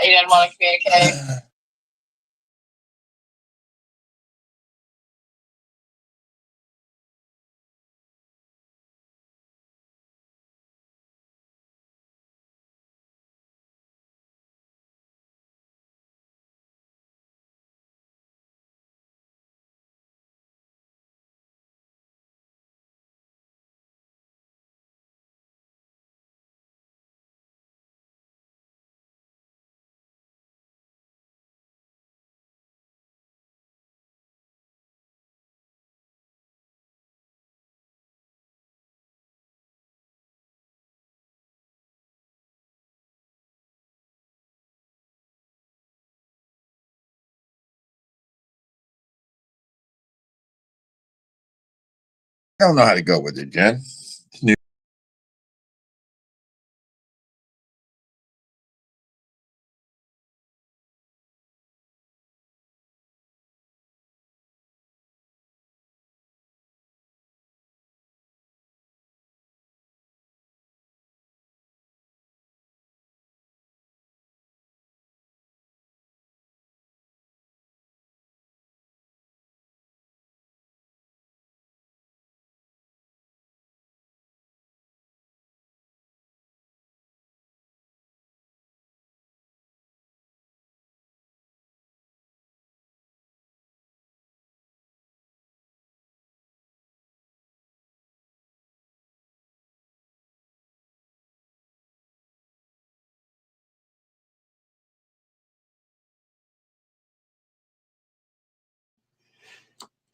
He didn't want to communicate. I don't know how to go with it, Jen.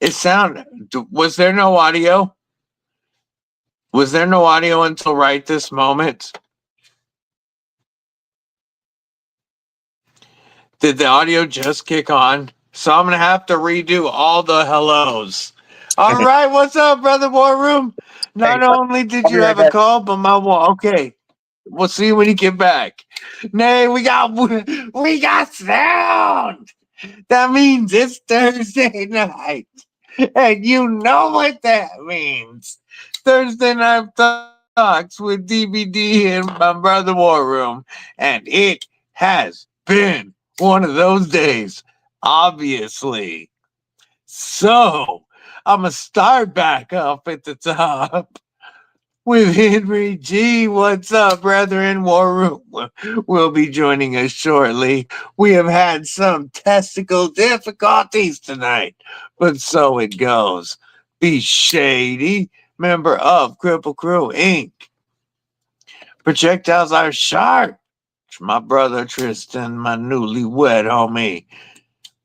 It sound was there no audio? Was there no audio until right this moment? Did the audio just kick on? So I'm gonna have to redo all the hellos. All right, what's up, brother War Room? Not only did you have a call, but my wall. Okay, we'll see you when you get back. Nay, we got sound. That means it's Thursday night, and you know what that means. Thursday night talks with DVD and my brother War Room, and it has been one of those days, obviously. So I'm gonna start back up at the top with Henry G. What's up, brethren? War Room will be joining us shortly. We have had some testicle difficulties tonight, but so it goes. Be Shady, member of Cripple Crew Inc. Projectiles are sharp. My brother Tristan, my newlywed homie.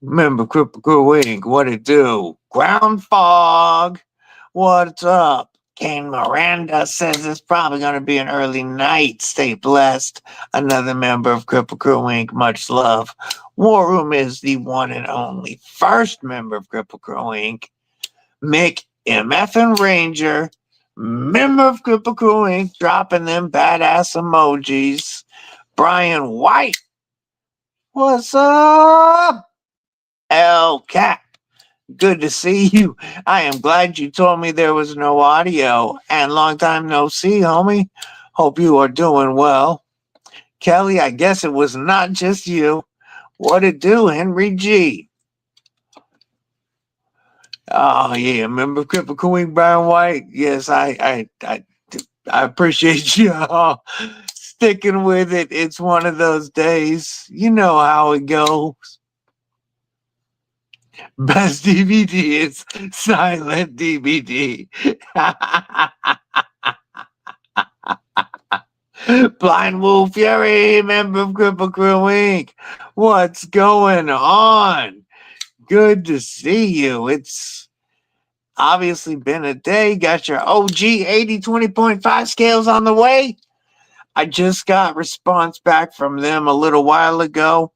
Member Cripple Crew Inc. What it do? Ground fog. What's up? Kane Miranda says it's probably going to be an early night. Stay blessed. Another member of Cripple Crew Inc. Much love. War Room is the one and only first member of Cripple Crew Inc. Mick MF and Ranger, member of Cripple Crew Inc. Dropping them badass emojis. Brian White. What's up? L Cap. Good to see you. I am glad you told me there was no audio, and long time no see, homie. Hope you are doing well. Kelly, I guess it was not just you. What it do, Henry G? Oh yeah, remember Cripple Queen Brian White? Yes, I appreciate you all sticking with it. It's one of those days. You know how it goes. Best DVD is silent DVD. Blind Wolf Fury, member of Cripple Crew Inc. What's going on? Good to see you. It's obviously been a day. Got your OG 80/20.5 scales on the way. I just got response back from them a little while ago.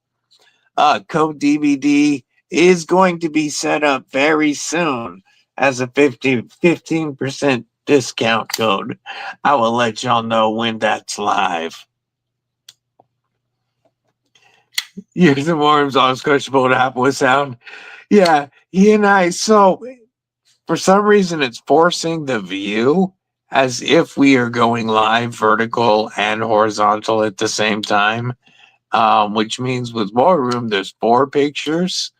Code DVD is going to be set up very soon as a 15% discount code. I will let y'all know when that's live. Years and worms on Scratchable to Apple with sound. Yeah, he and I. So for some reason, it's forcing the view as if we are going live vertical and horizontal at the same time. which means with War Room, there's 4 pictures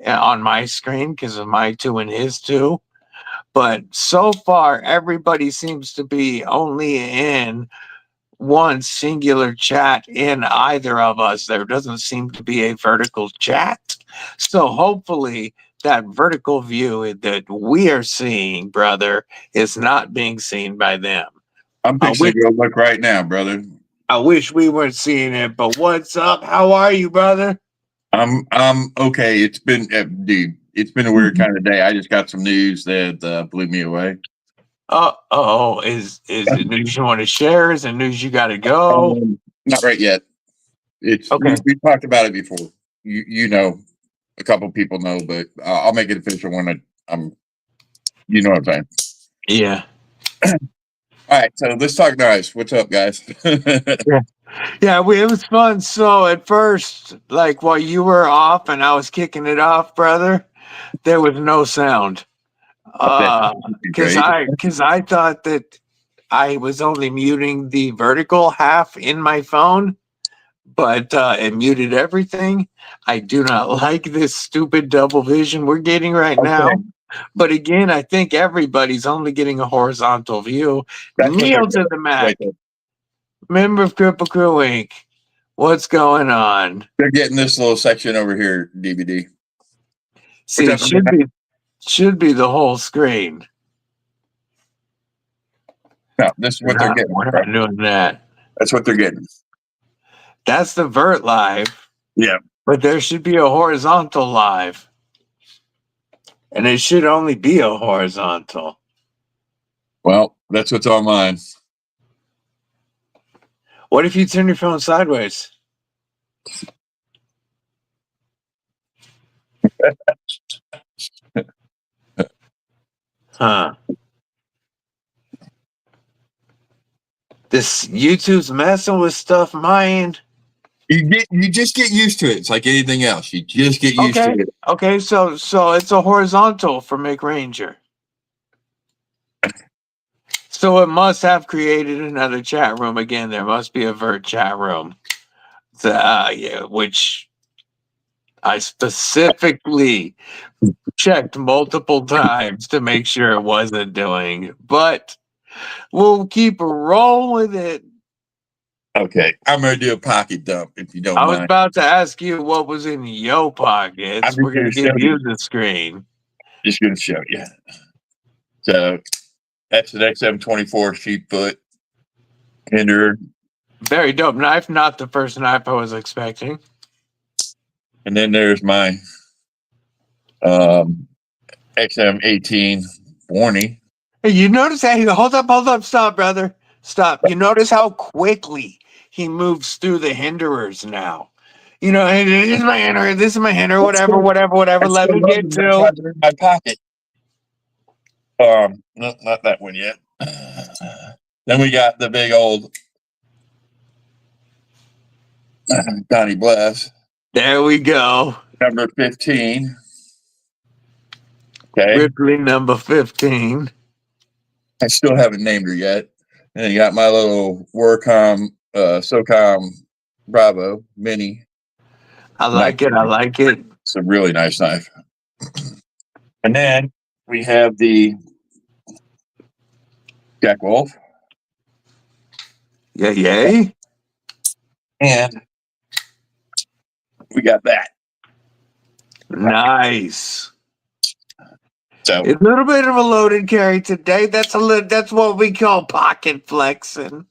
on my screen because of my 2 and his 2. But so far, everybody seems to be only in one singular chat in either of us. There doesn't seem to be a vertical chat. So hopefully that vertical view that we are seeing, brother, is not being seen by them. I'm fixing to go look right now, brother. I wish we weren't seeing it, but what's up? How are you, brother? I'm okay. It's been dude, it's been a weird kind of day. I just got some news that blew me away. Is it news you want to share? Is it news you got to go? Not right yet. It's Okay. we talked about it before. You know, a couple people know, but I'll make it official when I'm. You know what I'm saying? Yeah. All right, so let's talk nice. What's up, guys? Yeah, it was fun. So at first, like while you were off and I was kicking it off, brother, there was no sound. Because I thought that I was only muting the vertical half in my phone, but it muted everything. I do not like this stupid double vision we're getting right now. But again, I think everybody's only getting a horizontal view. Kneel to the Mac. Right, member of Cripple Crew Inc. What's going on? They're getting this little section over here, DVD. See, it should be the whole screen. No, this is what they're getting. We're not doing that. That's what they're getting. That's the vert live. Yeah. But there should be a horizontal live. And it should only be a horizontal. Well, that's what's on mine. What if you turn your phone sideways? Huh. This YouTube's messing with stuff, man. You just get used to it. It's like anything else. You just get used to it. Okay, so it's a horizontal for Make Ranger. So it must have created another chat room again. There must be a vert chat room, which I specifically checked multiple times to make sure it wasn't doing. But we'll keep rolling with it. Okay, I'm gonna do a pocket dump if you don't mind. I was about to ask you what was in your pockets. We're gonna give you the screen. Just gonna show you. So that's an XM24 sheepfoot hinder. Very dope knife. Not the first knife I was expecting. And then there's my XM18 Warney. Hey, you notice that? Hold up, stop, brother. Stop. You notice how quickly he moves through the hinderers now. You know, hey, this is my hinderer, this is my hinderer, whatever. Let me get to my pocket. Not that one yet. Then we got the big old Donnie Bless. There we go. Number 15. Okay. Ripley number 15. I still haven't named her yet. And then you got my little Warcom, SOCOM Bravo Mini. I like it. It's a really nice knife. And then we have the Jack Wolf. Yay. And we got that. Nice. So a little bit of a loaded carry today. That's what we call pocket flexing.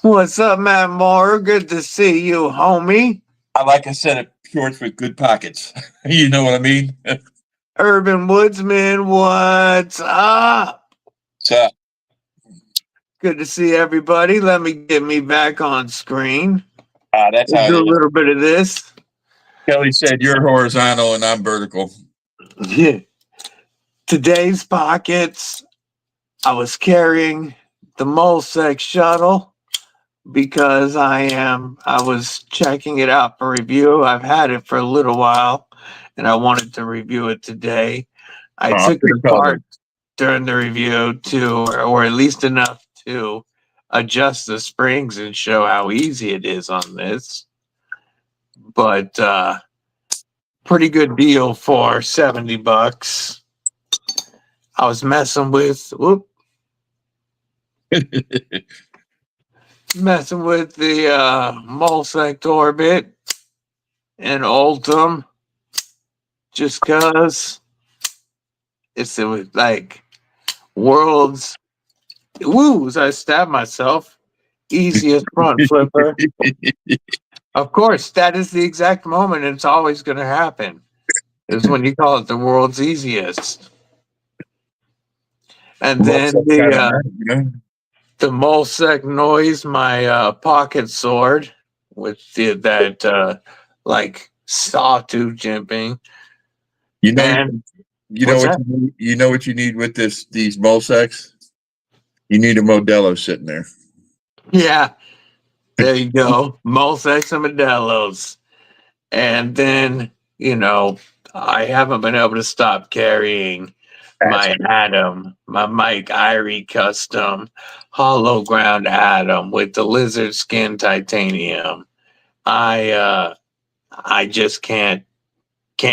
What's up, Matt Moore? Good to see you, homie. I like a set of shorts with good pockets. You know what I mean? Urban Woodsman, what's up? What's up? Good to see everybody. Let me get me back on screen. That's how do a little bit of this. Kelly said you're horizontal and I'm vertical. Yeah. Today's pockets, I was carrying the Molsec shuttle because I was checking it out for review. I've had it for a little while and I wanted to review it today. I took it apart during the review or at least enough to adjust the springs and show how easy it is on this. But pretty good deal for $70. I was messing with the Mulsec Orbit and Ultim just cause it's like world's I stabbed myself. Easiest front flipper. Of course, that is the exact moment it's always going to happen. Is when you call it the world's easiest. And then the Mulsec Noise, my pocket sword with that like sawtooth jimping. You know, And you know what you need, you know what you need with these Mulsecs? You need a Modelo sitting there. Yeah, there you go. Mulsecs and Modelos. And then, I haven't been able to stop carrying my Atom, my Mike Irie custom hollow ground Atom with the lizard skin titanium. I just can't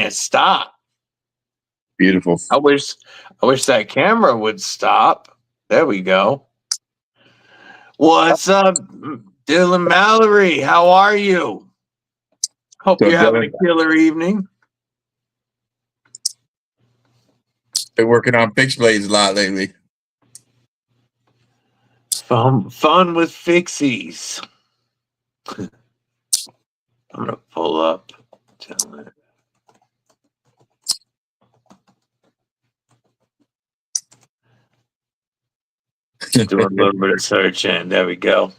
stop. Beautiful. I wish that camera would stop. There we go. What's up, Dylan Mallory? How are you? Hope you're having a killer evening. Been working on fixed blades a lot lately. Fun with fixies. I'm gonna pull up. Do a little bit of searching. There we go.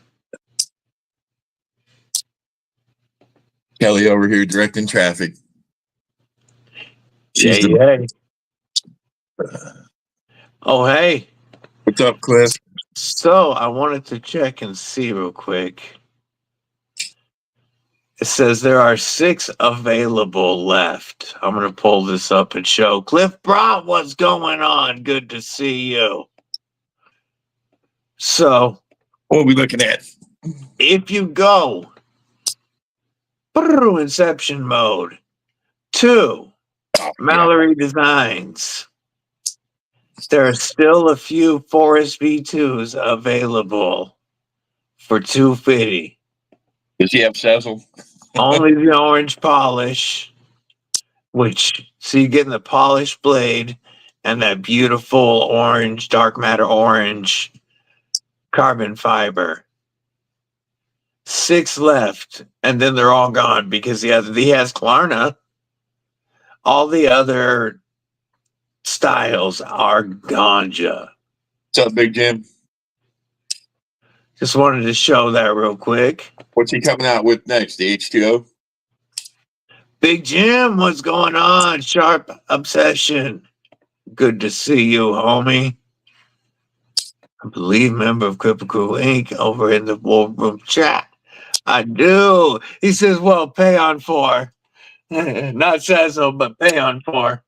Kelly over here directing traffic. Hey. Oh, hey. What's up, Cliff? So I wanted to check and see real quick. It says there are 6 available left. I'm going to pull this up and show. Cliff Brott, what's going on? Good to see you. So, what are we looking at? If you go Inception mode to Mallory Designs, there are still a few Forest V2s available for $250. Does he have Cecil? Only the orange polish, so you're getting the polished blade and that beautiful orange, dark matter orange carbon fiber. 6 left, and then they're all gone because he has Klarna. All the other styles are ganja. What's up, Big Jim? Just wanted to show that real quick. What's he coming out with next? The H2O? Big Jim, what's going on? Sharp Obsession. Good to see you, homie. I believe member of Cripple Crew Inc. over in the War Room chat. I do. He says, well, pay on 4. Not Cecil, but pay on 4.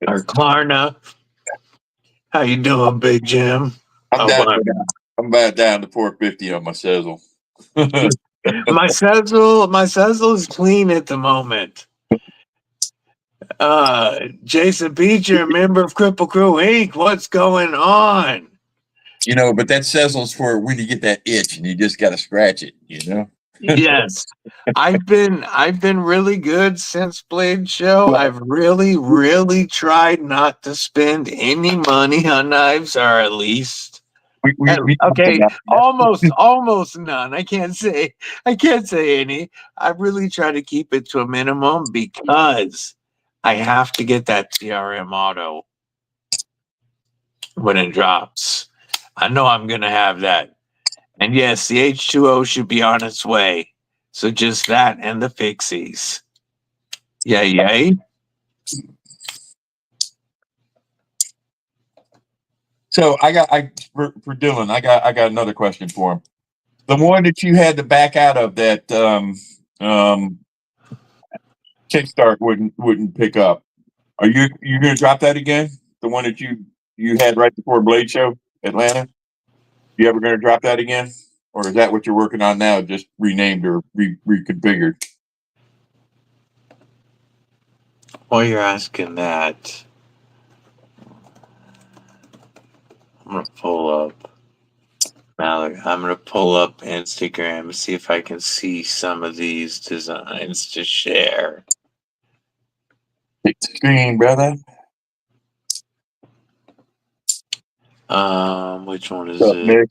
Or Klarna. How you doing, Big Jim? I'm about down to $4.50 on my Cecil. My Cecil is clean at the moment. Jason Beecher, member of Cripple Crew Inc. What's going on? But that Cecil's for when you get that itch and you just got to scratch it, Yes. I've been really good since Blade Show. I've really tried not to spend any money on knives, or at least almost none. I can't say any. I really try to keep it to a minimum because I have to get that TRM auto when it drops. I know I'm gonna have that. And yes, the H2O should be on its way. So just that and the fixies. Yay. So for Dylan, I got another question for him. The one that you had to back out of that Kickstart wouldn't pick up. Are you gonna drop that again? The one that you had right before Blade Show, Atlanta? You ever going to drop that again? Or is that what you're working on now? Just renamed or reconfigured? While you're asking that, I'm gonna pull up Malik. I'm gonna pull up Instagram and see if I can see some of these designs to share. Take the screen, brother. Which one is What's up, it? Nick?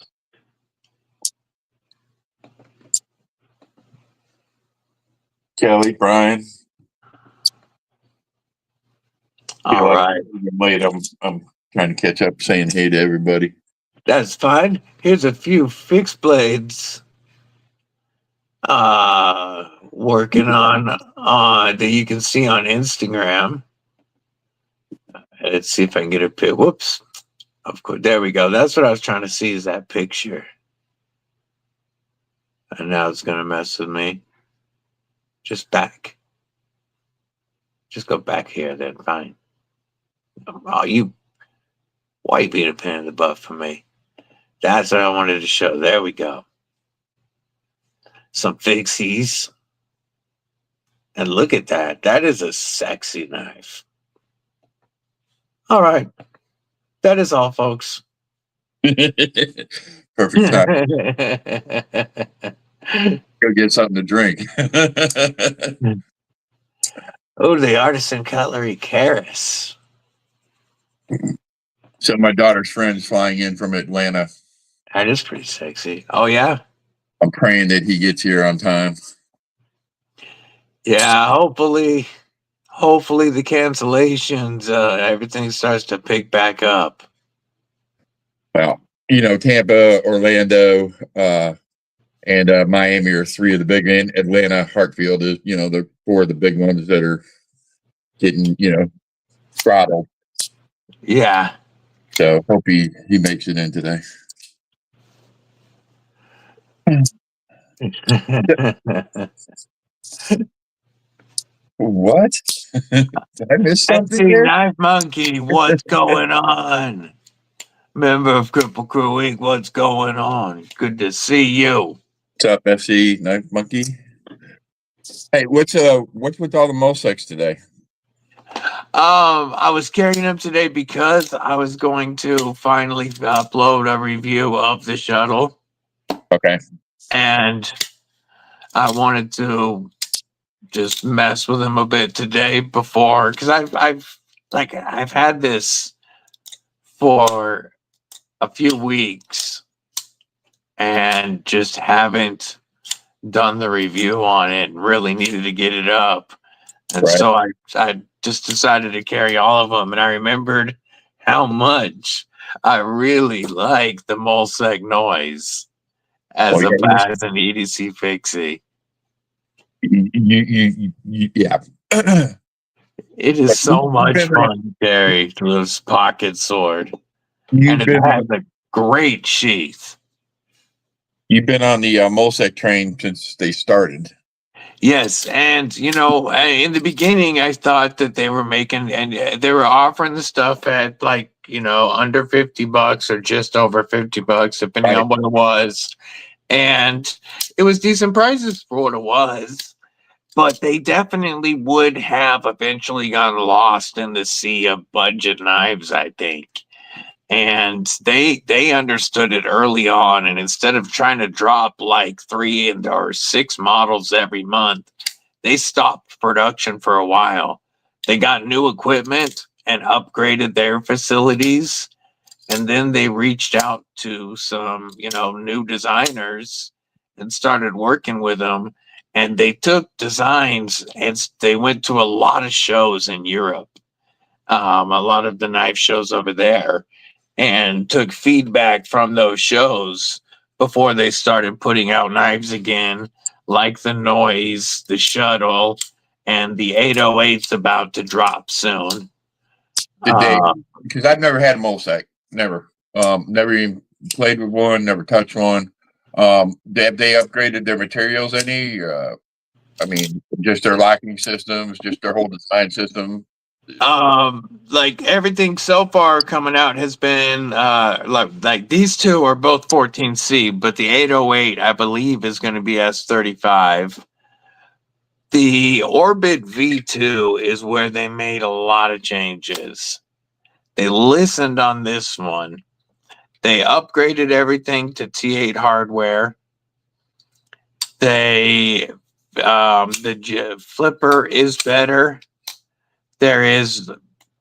Kelly, Brian. All right, Late. I'm trying to catch up, saying hey to everybody. that's fine. Here's a few fixed blades. Working on that you can see on Instagram. Let's see if I can get a pic. Whoops. Of course, there we go. That's what I was trying to see, is that picture. And now it's gonna mess with me. Just back. Just go back here, then fine. Oh, why you being a pain in the butt for me? That's what I wanted to show. There we go. Some fixies. And look at that. That is a sexy knife. All right. That is all, folks. Perfect time. Go get something to drink. Oh, the Artisan Cutlery Karis. So my daughter's friend's flying in from Atlanta. That is pretty sexy. Oh, yeah? I'm praying that he gets here on time. Yeah, hopefully the cancellations, everything starts to pick back up. Well, Tampa, Orlando, and Miami are three of the big, and Atlanta, Hartfield is, the four of the big ones that are getting, throttled. Yeah. So hope he makes it in today. What? Did I miss something here? Knife Monkey, what's going on? Member of Cripple Crew Inc., what's going on? Good to see you. What's up, FC Knife Monkey? Hey, what's with all the Molesecs today? I was carrying them today because I was going to finally upload a review of the shuttle. Okay. And I wanted to just mess with them a bit today before, because I've had this for a few weeks and just haven't done the review on it and really needed to get it up. And Right. so I just decided to carry all of them. And I remembered how much I really like the Molesec noise as an EDC fixie. Yeah. It is so much fun to carry through this pocket sword. And it has a great sheath. You've been on the Molesec train since they started. Yes, and in the beginning, I thought that they were making, and they were offering the stuff at under $50 or just over $50, depending on what it was, and it was decent prices for what it was. But they definitely would have eventually gotten lost in the sea of budget knives, I think. And they understood it early on, and instead of trying to drop like 3 or 6 models every month, they stopped production for a while. They got new equipment and upgraded their facilities, and then they reached out to some new designers and started working with them. And they took designs and they went to a lot of shows in Europe, a lot of the knife shows over there, and took feedback from those shows before they started putting out knives again, like the Noise, the Shuttle, and the 808's about to drop soon. Did they? Because I've never had a Molesec. Never. Never even played with one. Never touched one. Have they upgraded their materials any? I mean, just their locking systems, just their whole design system. Like everything so far coming out has been like these two are both 14C, but the 808 I believe is going to be S35. The Orbit V2 is where they made a lot of changes. They listened on this one. They upgraded everything to T8 hardware. The flipper is better. There is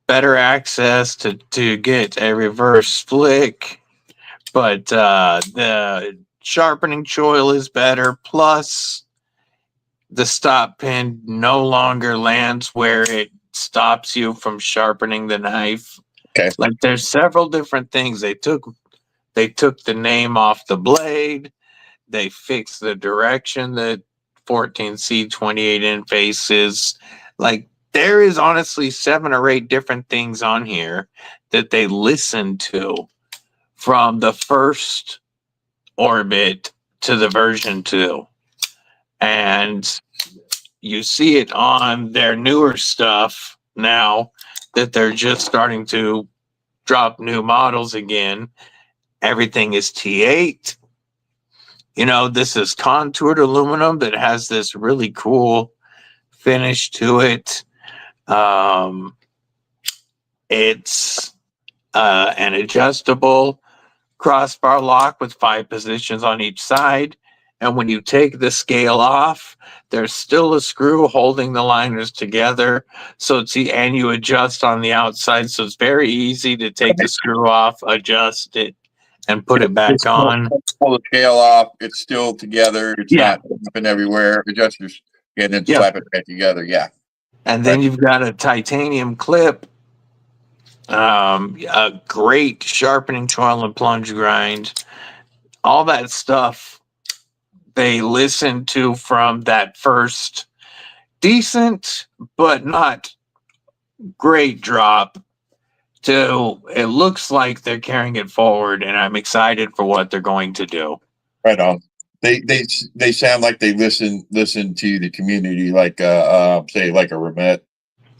better access to get a reverse flick, but the sharpening choil is better. Plus, the stop pin no longer lands where it stops you from sharpening the knife. Okay. Like there's several different things. They took the name off the blade. They fixed the direction that 14C 28N faces. Like there is honestly 7 or 8 different things on here that they listened to from the first Orbit to the version 2. And you see it on their newer stuff now that they're just starting to drop new models again. Everything is T8. You know, this is contoured aluminum that has this really cool finish to it. It's an adjustable crossbar lock with 5 positions on each side. And when you take the scale off, there's still a screw holding the liners together. And you adjust on the outside. So it's very easy to take the screw off, adjust it, and put it back on. Pull the scale off. It's still together. It's not flipping everywhere. Adjust your and then slap it back together. Yeah. And then you've got a titanium clip, a great sharpening choil and plunge grind, all that stuff they listened to from that first decent but not great drop to it looks like they're carrying it forward, and I'm excited for what they're going to do. Right on. They sound like they listen to the community, like say like a Remet.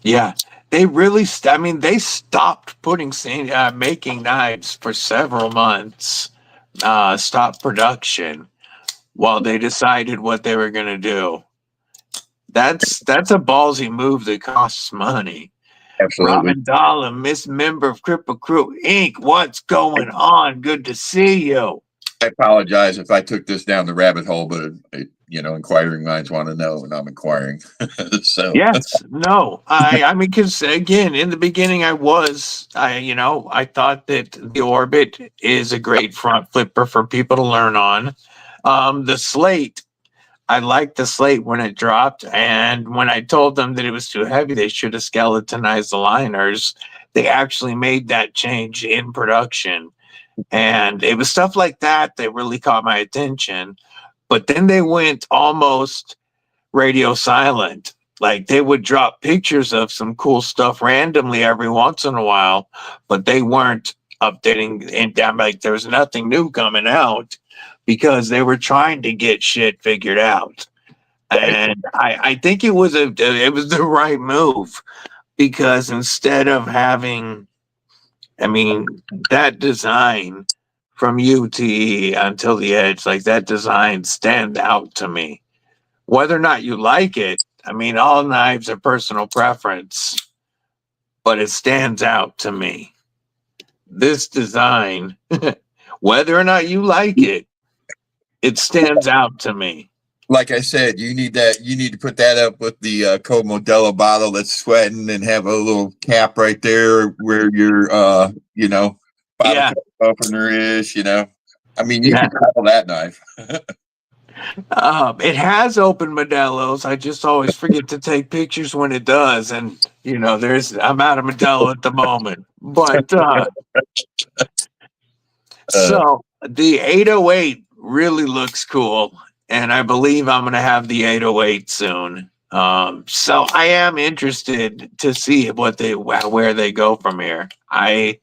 Yeah, they really. They stopped making knives for several months. Stopped production while they decided what they were going to do. That's a ballsy move that costs money. Absolutely. Robin Dahlem, Miss Member of Cripple Crew Inc. What's going on? Good to see you. I apologize if I took this down the rabbit hole, but inquiring minds want to know, and I'm inquiring. So yes, no, I mean, because again, in the beginning, I thought that the Orbit is a great front flipper for people to learn on. The Slate, I liked the Slate when it dropped, and when I told them that it was too heavy, they should have skeletonized the liners. They actually made that change in production. And it was stuff like that that really caught my attention. But then they went almost radio silent. Like they would drop pictures of some cool stuff randomly every once in a while, but they weren't updating. And like there was nothing new coming out because they were trying to get shit figured out. And I think it was the right move, because instead of having that design from UTE until the edge, like that design stand out to me. Whether or not you like it, all knives are personal preference, but it stands out to me. This design, whether or not you like it, it stands out to me. Like I said, you need to put that up with the Code Modelo bottle that's sweating and have a little cap right there where your bottle cap opener is. You can call that knife. It has open Modelos. I just always forget to take pictures when it does, and I'm out of Modelo at the moment. But so the 808 really looks cool. And I believe I'm going to have the 808 soon. So I am interested to see where they go from here. I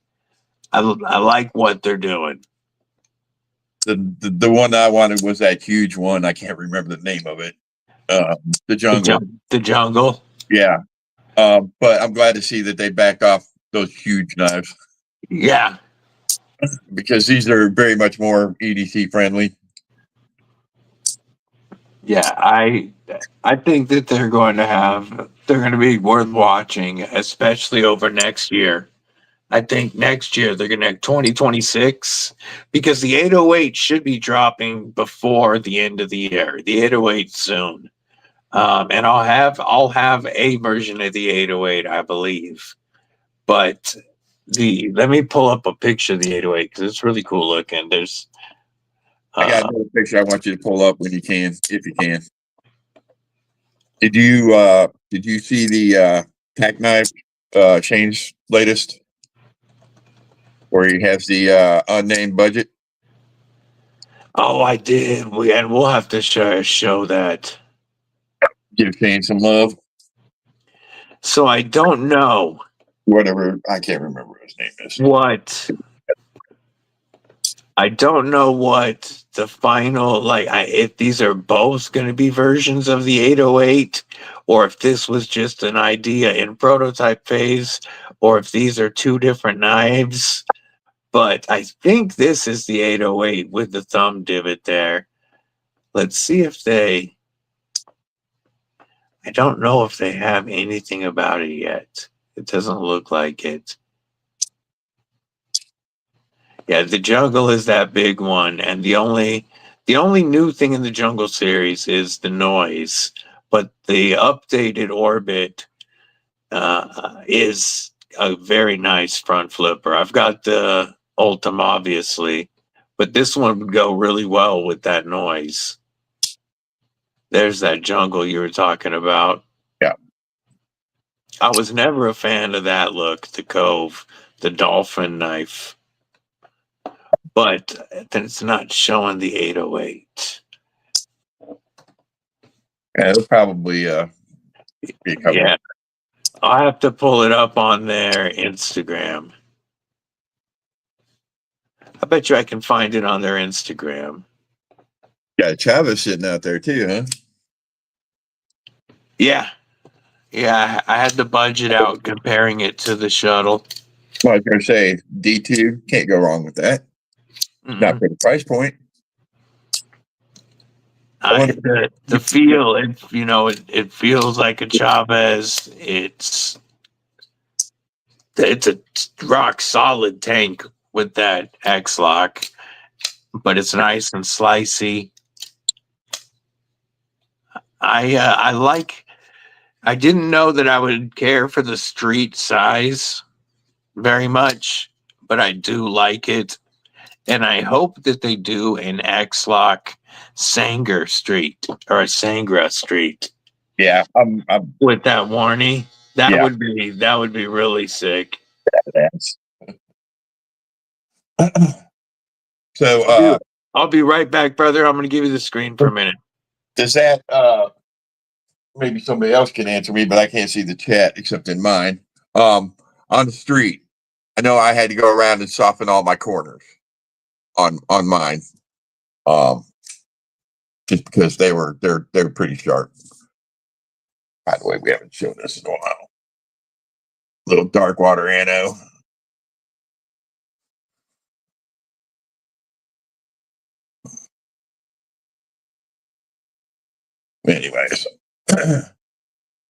like what they're doing. The one I wanted was that huge one. I can't remember the name of it. The jungle. The jungle. Yeah. But I'm glad to see that they backed off those huge knives Yeah. because these are very much more EDC friendly. Yeah, I think that they're going to be worth watching, especially over next year. I think next year they're going to 2026 because the 808 should be dropping before the end of the year. The 808 soon. And I'll have a version of the 808, I believe. But let me pull up a picture of the 808 because it's really cool looking. There's I got another picture I want you to pull up when you can, if you can. Did you see the tack knife Shane's latest, where he has the unnamed budget? oh, I did. We'll have to show that. Give Shane some love. So I don't know Whatever, I can't remember what his name is. what I don't know what the final if these are both going to be versions of the 808 or if this was just an idea in prototype phase or if these are two different knives, but I think this is the 808 with the thumb divot there. Let's see if I don't know if they have anything about it yet. It doesn't look like it. Yeah, the jungle is that big one, and the only new thing in the jungle series is the noise. But the updated orbit is a very nice front flipper. I've got the Ultim, obviously, but this one would go really well with that noise. There's that jungle you were talking about. Yeah. I was never a fan of that look, the Cove, the dolphin knife. But then it's not showing the 808. Yeah, it'll probably be a couple. Yeah. I'll have to pull it up on their Instagram. I bet you I can find it on their Instagram. Yeah, Chavez sitting out there too, huh? Yeah. Yeah, I had the budget out comparing it to the shuttle. Well, I was going to say D2, can't go wrong with that. Not for the price point. The feel, it feels like a Chavez. It's a rock solid tank with that X-Lock, but it's nice and slicey. I didn't know that I would care for the street size very much, but I do like it. And I hope that they do an X-Lock Sanger Street or a Sangra Street. Yeah, I'm with that Warney. That Yeah. would be really sick. So I'll be right back, brother. I'm gonna give you the screen for a minute. does that maybe somebody else can answer me, but I can't see the chat except in mine. On the street, I know I had to go around and soften all my corners on mine. Just because they're pretty sharp. By the way, we haven't shown this in a while. Little dark water anno. Anyways,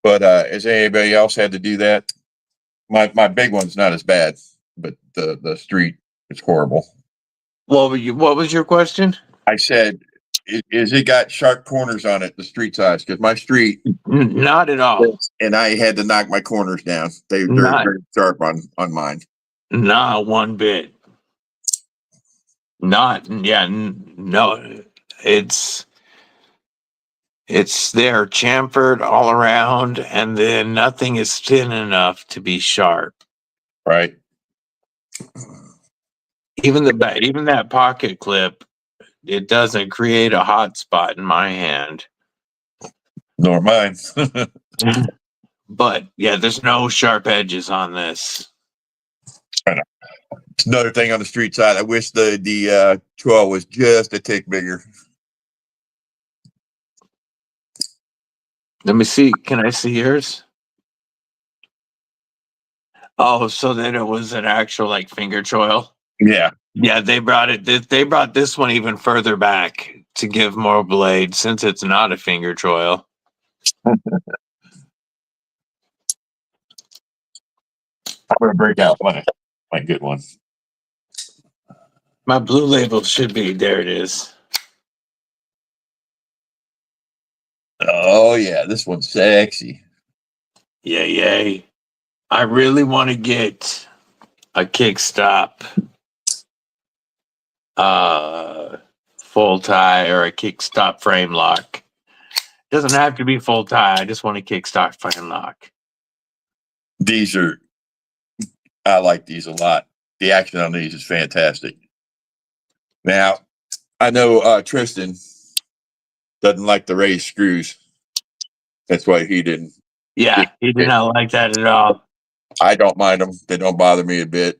but has anybody else had to do that? My big one's not as bad, but the street is horrible. What was your question? I said, is it got sharp corners on it, the street size? Because my street, Not at all. and I had to knock my corners down. They're very sharp on mine. Not one bit. No. They're chamfered all around, and then nothing is thin enough to be sharp. Right. Even that pocket clip, it doesn't create a hot spot in my hand. Nor mine. But yeah, there's no sharp edges on this. I know. It's another thing on the street side. I wish the 12 was just a tick bigger. Let me see. Can I see yours? Oh, so then it was an actual like finger choil. Yeah. Yeah, they brought it. They brought this one even further back to give more blade, since it's not a finger choil. I'm gonna break out my good one. My blue label should be there. It is. Oh yeah, this one's sexy. Yay. I really want to get a kickstop full tie or a kickstop frame lock. Doesn't have to be full tie. I just want a kickstop frame lock. I like these a lot. The action on these is fantastic. Now, I know Tristan doesn't like the raised screws. That's why he didn't. Yeah, he did not like that at all. I don't mind them. They don't bother me a bit.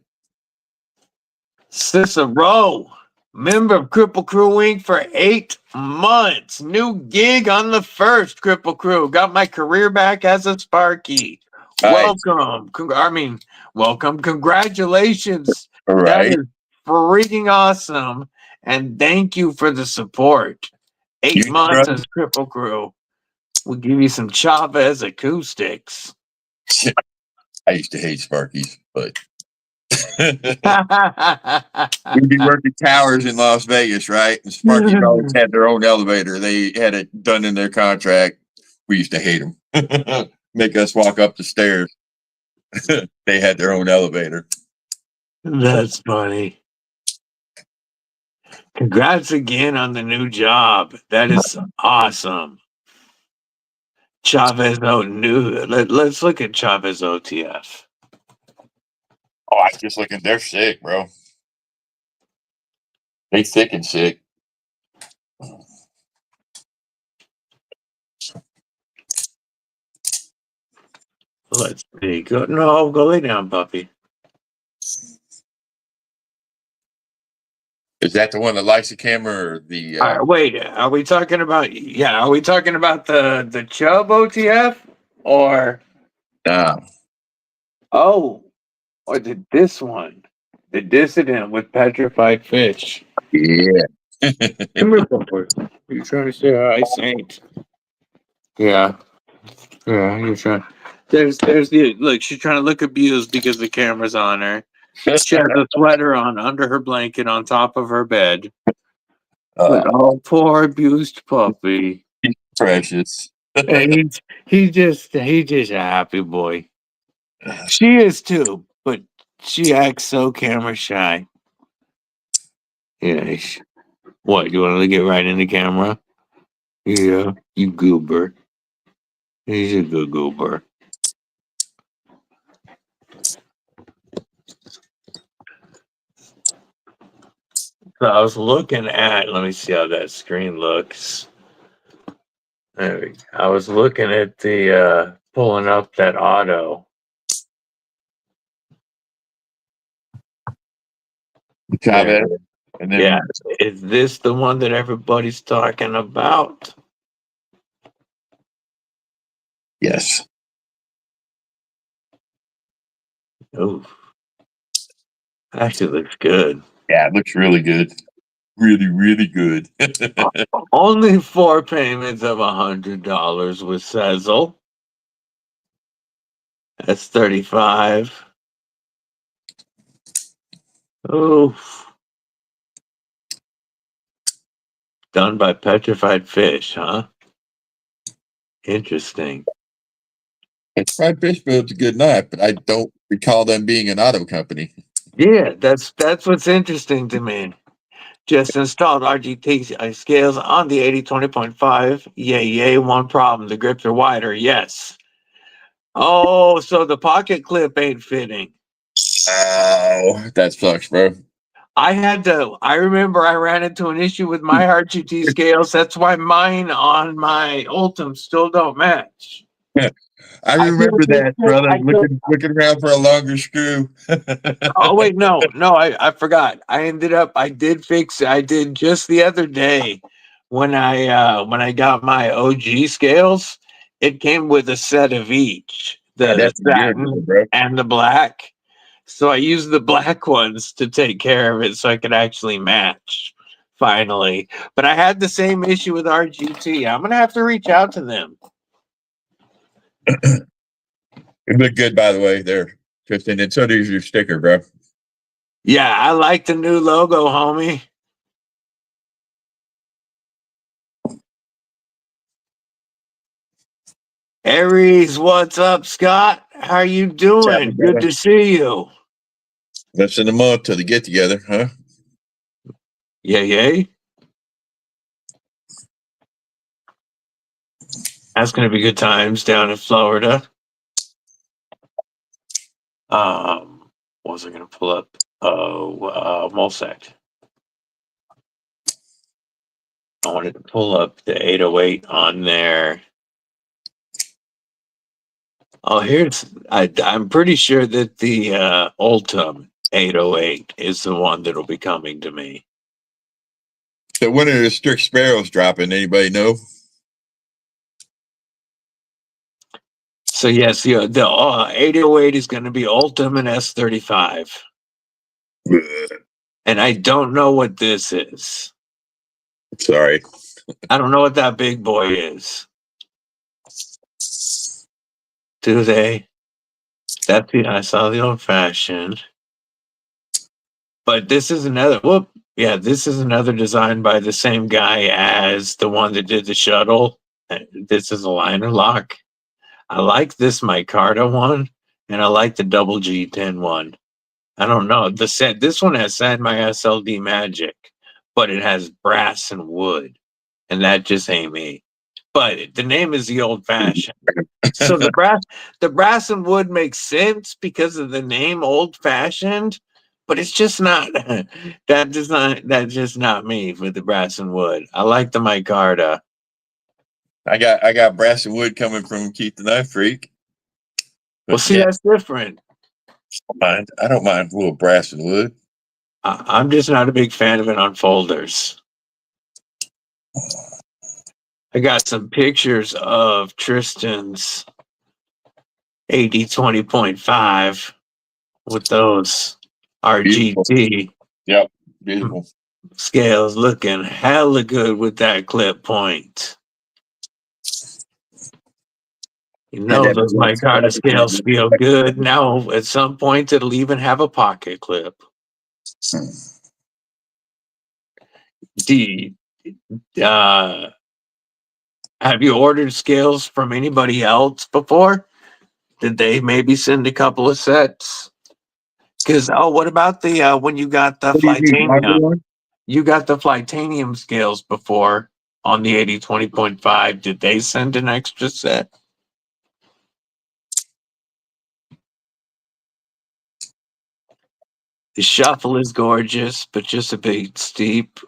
Cicero, member of Cripple Crew Inc. for 8 months. New gig on the first Cripple Crew. Got my career back as a Sparky. Nice. Welcome. Welcome. Congratulations. All That right. is freaking awesome. And thank you for the support. 8 You months try- as Cripple Crew. We'll give you some Chavez acoustics. I used to hate Sparkies, but we'd be working towers in Las Vegas, right? And Sparkies always had their own elevator. They had it done in their contract. We used to hate them. Make us walk up the stairs. They had their own elevator. That's funny. Congrats again on the new job. That is awesome. Chavez let's look at Chavez OTF. Oh, I just looking. They're sick, bro. They thick and sick. Let's see. Go lay down, puppy. Is that the one that likes the camera or the? All right, wait. Are we talking about? Yeah, are we talking about the Chubb OTF or or this one, the Dissident with petrified fish? Yeah. Come here, Pumper. You trying to say hi, Saint? Yeah. Yeah, you're trying. There's the look. She's trying to look abused because the camera's on her. She has a sweater on under her blanket on top of her bed. Oh, poor abused puppy. Precious. And he's just a happy boy. She is too, but she acts so camera shy. Yeah. What? You want to get right in the camera? Yeah, you goober. He's a good goober. So I was looking at, let me see how that screen looks. There we go. I was looking at the pulling up that auto. Chavez. And then, Yeah, is this the one that everybody's talking about? Yes. Ooh, actually looks good. Yeah, it looks really good. Really, really good. Only 4 payments of $100 with Sezzle. That's 35. Oof. Done by Petrified Fish, huh? Interesting. It's Fried Fish builds a good knife, but I don't recall them being an auto company. Yeah, that's what's interesting to me. Just installed RGT scales on the 80-20.5. Yay, one problem. The grips are wider. Yes. Oh, so the pocket clip ain't fitting. Oh, that sucks, bro. I remember I ran into an issue with my RGT scales. That's why mine on my Ultim still don't match. I remember that, brother. Looking around for a longer screw. Oh wait, no, I forgot. I did fix it. I did just the other day when I got my OG scales, it came with a set of each. The That's a year satin ago, bro. and the black. So I used the black ones to take care of it so I could actually match finally. But I had the same issue with RGT. I'm going to have to reach out to them. It looked good, by the way, there, Tristan. And so does your sticker, bro. Yeah, I like the new logo, homie. Aries, what's up, Scott? How you doing? Good to see you. Less than a month till they get together, huh? Yay. That's going to be good times down in Florida. What was I going to pull up? Molsec. I wanted to pull up the 808 on there. Oh, I'm pretty sure that the Ultim 808 is the one that'll be coming to me. So when are the Strict Sparrows dropping? Anybody know? So yes, the 808 is going to be Ultim and S35. And I don't know what this is. Sorry. I don't know what that big boy is. Do they? I saw the old fashioned. But this is another this is another design by the same guy as the one that did the shuttle. This is a liner lock. I like this micarta one, and I like the double G10 one. I don't know. This one has San My SLD Magic, but it has brass and wood. And that just ain't me. But the name is the old fashioned. So the brass and wood makes sense because of the name old fashioned, but it's just not that's just not me with the brass and wood. I like the micarta. I got brass and wood coming from Keith the Knife Freak. Well, see, that's different. I don't mind a little brass and wood. I'm just not a big fan of it on folders. I got some pictures of Tristan's AD 20.5 with those RGT. Beautiful. Yep, beautiful. Scales looking hella good with that clip point. You know those micarta scales feel good. Now, at some point, it'll even have a pocket clip. Have you ordered scales from anybody else before? Did they maybe send a couple of sets? Because what about the when you got the Flightanium? You got the Flightanium scales before on the 80/20.5. Did they send an extra set? The shuffle is gorgeous, but just a bit steep.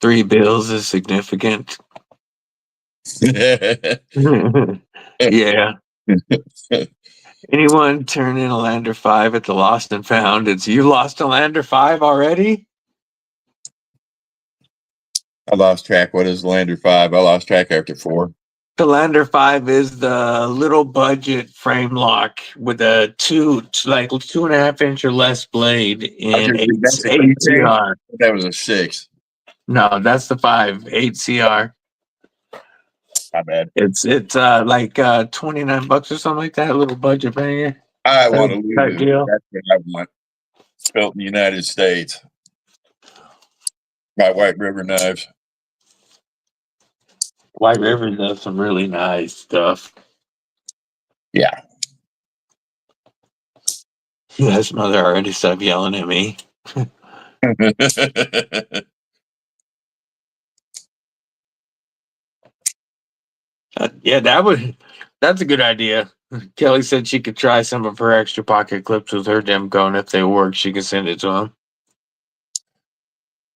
3 bills is significant. Yeah. Anyone turn in a Lander 5 at the Lost and Found? You lost a Lander 5 already? I lost track. What is Lander 5? I lost track after 4. The Lander 5 is the little budget frame lock with a 2.5 inch or less blade in 8CR. That was a 6. No, that's the 5, 8CR. Not bad. It's like $29 or something like that. A little budget banger. I want to lose it. That's what I want. Built in the United States by White River Knives. White River does some really nice stuff. Yeah. His mother already stopped yelling at me. Yeah, that's a good idea. Kelly said she could try some of her extra pocket clips with her Demco, and if they work, she can send it to him.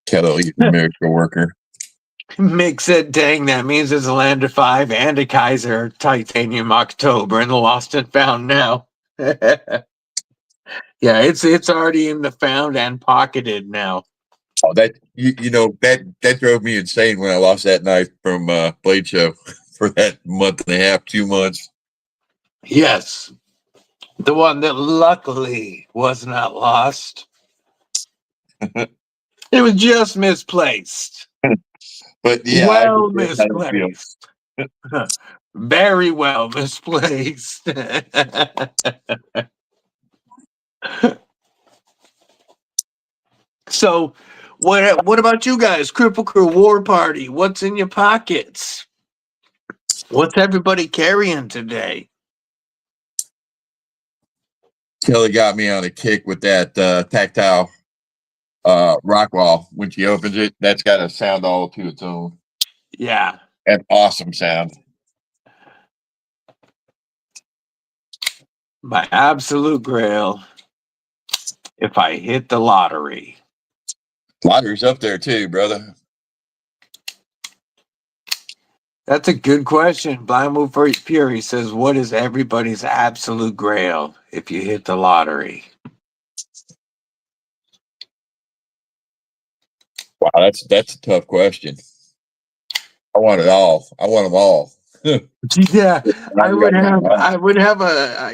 Kelly, he's a miracle worker. Mick said, dang, that means it's a Lander 5 and a Kaiser Titanium October in the Lost and Found now. Yeah, it's already in the found and pocketed now. Oh, that that drove me insane when I lost that knife from Blade Show for that month and a half, 2 months. Yes, the one that luckily was not lost. It was just misplaced. But yeah, I Well understand how you feel. misplaced. Very well misplaced. So, what about you guys? Cripple Crew War Party. What's in your pockets? What's everybody carrying today? Kelly got me on a kick with that tactile rock wall. When she opens it, that's got a sound all to its own. Yeah. An awesome sound. My absolute grail. If I hit the lottery. Lottery's up there too, brother. That's a good question. Blind Move Fury says, "What is everybody's absolute grail if you hit the lottery?" Wow, that's a tough question. I want it all. I want them all. Yeah, I would have a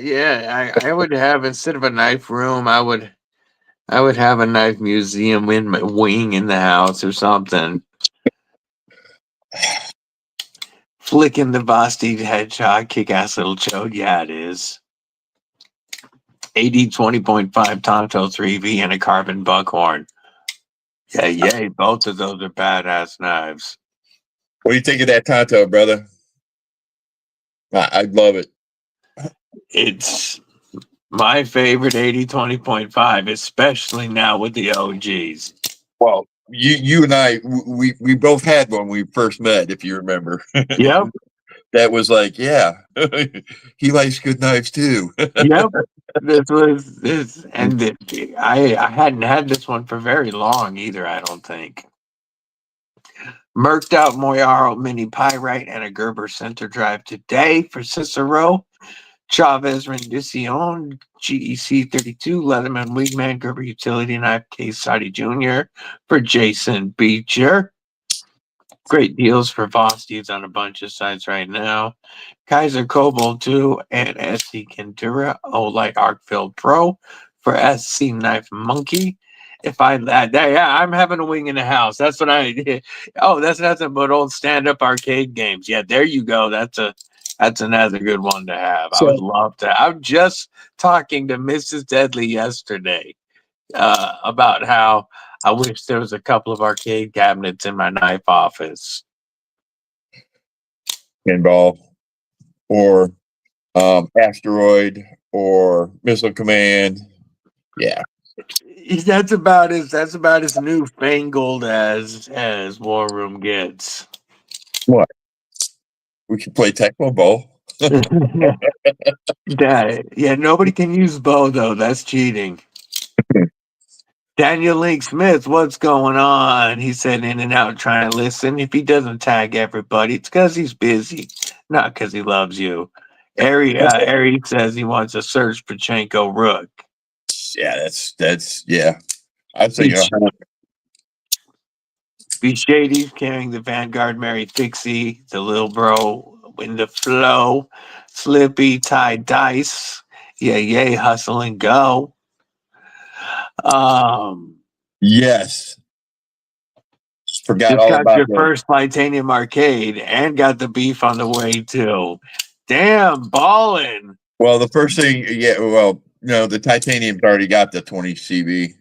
I would have, instead of a knife room, I would have a knife museum in my wing in the house or something. Flicking the Vosti headshot, kick ass little chode. Yeah, it is. AD 20.5 Tonto 3V and a carbon buckhorn. Yeah, yay. Both of those are badass knives. What do you think of that Tonto, brother? I love it. It's my favorite 80 20.5, especially now with the OGs. Well, you and I, we both had one when we first met, if you remember. Yep. That was like, yeah, he likes good knives too. Yep. And I hadn't had this one for very long either, I don't think. Merked out Moyaro Mini Pyrite and a Gerber center drive today for Cicero. Chavez Rendición, GEC 32, Leatherman Wingman, Gerber Utility Knife Case Sadi Jr. for Jason Beecher. Great deals for Vostis on a bunch of sites right now. Kaiser Cobalt 2 and SC Kentura Olight Arcfield Pro for SC Knife Monkey. If I yeah, I'm having a wing in the house. That's what I did. Oh, that's nothing but old stand-up arcade games. Yeah, there you go. That's another good one to have. I would love to. I'm just talking to Mrs. Deadly yesterday about how I wish there was a couple of arcade cabinets in my knife office. Pinball or Asteroid or Missile Command. Yeah. That's about as newfangled as War Room gets. What? We can play Tecmo Bowl. Yeah, nobody can use bow though. That's cheating. Daniel Link Smith, what's going on? He said in and out trying to listen. If he doesn't tag everybody, it's because he's busy, not because he loves you. Ari says he wants a Serge Pachenko Rook. Yeah, that's yeah. I'd say Be Shady's carrying the Vanguard Mary Fixie, the Lil Bro in the flow, Slippy Ty Dice, yay, hustle and go. yes. Forgot Just all got about your that. first Titanium Arcade and got the beef on the way too. Damn, ballin'. Well, the first thing, yeah, well, no, the Titanium's already got the 20 CB.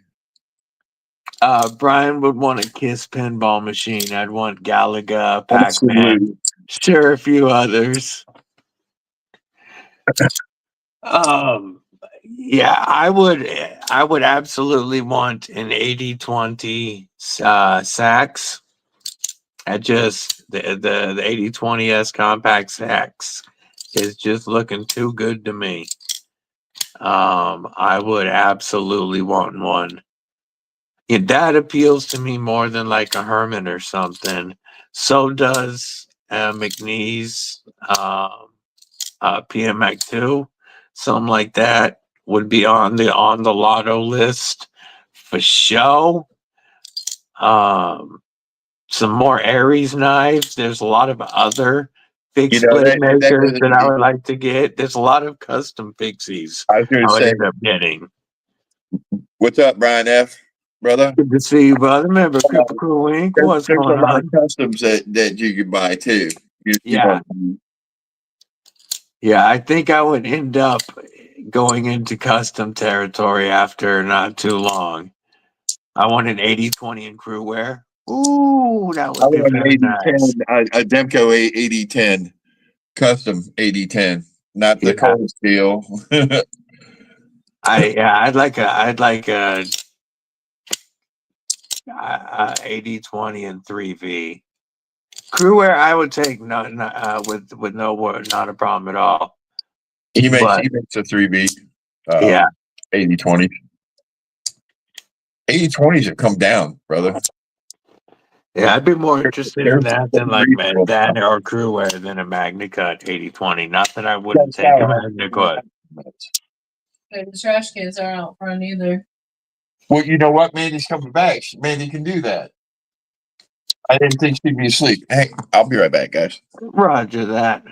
Brian would want a Kiss pinball machine. I'd want Galaga, Pac-Man, sure, a few others. Yeah, I would absolutely want an 80-20 sax. I just the 80-20S compact sax is just looking too good to me. I would absolutely want one. Yeah, that appeals to me more than like a Herman or something. So does McNeese PMX 2, something like that would be on the lotto list for show. Some more Aries knives. There's a lot of other fixed You know, blade that makers that I doesn't, would like to get. There's a lot of custom fixies I was going I to would say, end up getting. what's up, Brian F., brother? Good to see you, brother. Remember Cripple Crew Inc. What's There's a going lot of on? customs that you can buy too. You Yeah. know, Yeah, I think I would end up going into custom territory after not too long. I want an 80/20 in crew wear. Ooh, that I would be want an very 8010, nice. a Demco 8010, custom 8010, not the Yeah, cold steel. I'd like a 80/20 and 3V. Crew wear I would take with no word, not a problem at all. But He makes a 3B, yeah, 8020. 8020s have come down, brother. yeah, I'd be more interested in There's that some than like reasonable that stuff. or crew wear than a Magna Cut 80/20. Not that I wouldn't That's take a how Magna Cut. Okay, the trash cans aren't out front either. Well, you know what? Mandy's coming back. Mandy can do that. I didn't think she'd be asleep. Hey, I'll be right back, guys. Roger that.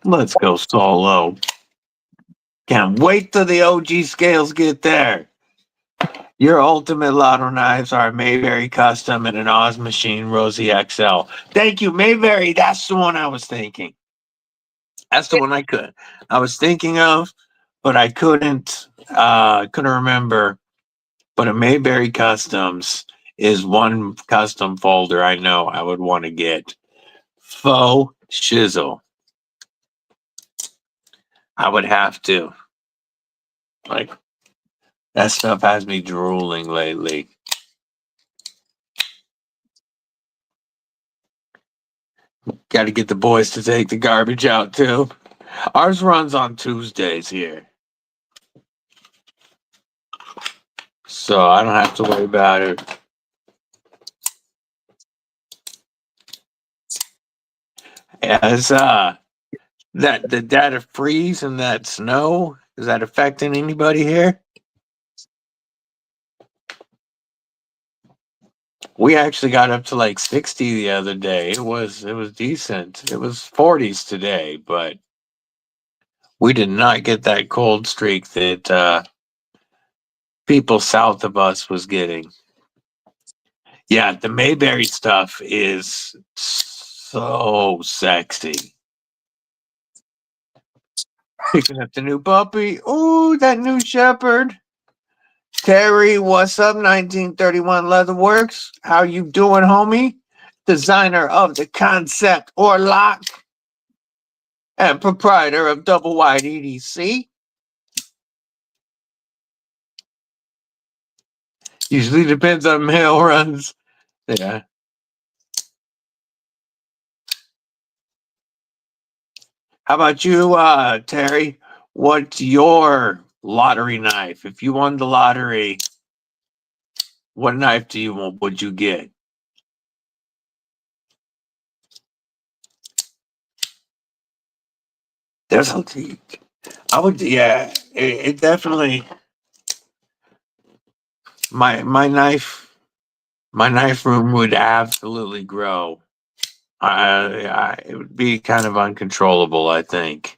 Let's go solo. Can't wait till the OG scales get there. Your ultimate lotto knives are Mayberry Custom and an Oz Machine Rosie XL. Thank you, Mayberry. That's the one I was thinking. That's the one I was thinking of, but I couldn't remember. But a Mayberry Customs is one custom folder I know I would want to get. Faux shizzle. I would have to. Like, that stuff has me drooling lately. Got to get the boys to take the garbage out too. Ours runs on Tuesdays here. So I don't have to worry about it. As that the data freeze and that snow, is that affecting anybody here? We actually got up to like 60 the other day. It was decent. It was 40s today, but we did not get that cold streak that people south of us was getting. Yeah, the Mayberry stuff is so sexy. Picking up the new puppy. Ooh, that new shepherd. Terry, what's up? 1931 Leatherworks. How you doing, homie? Designer of the concept or lock and proprietor of Double Wide EDC. Usually depends on mail runs. Yeah. How about you, Terry? What's your lottery knife? If you won the lottery, what knife would you get? There's a, I would, yeah, it definitely, my knife room would absolutely grow. It would be kind of uncontrollable, I think.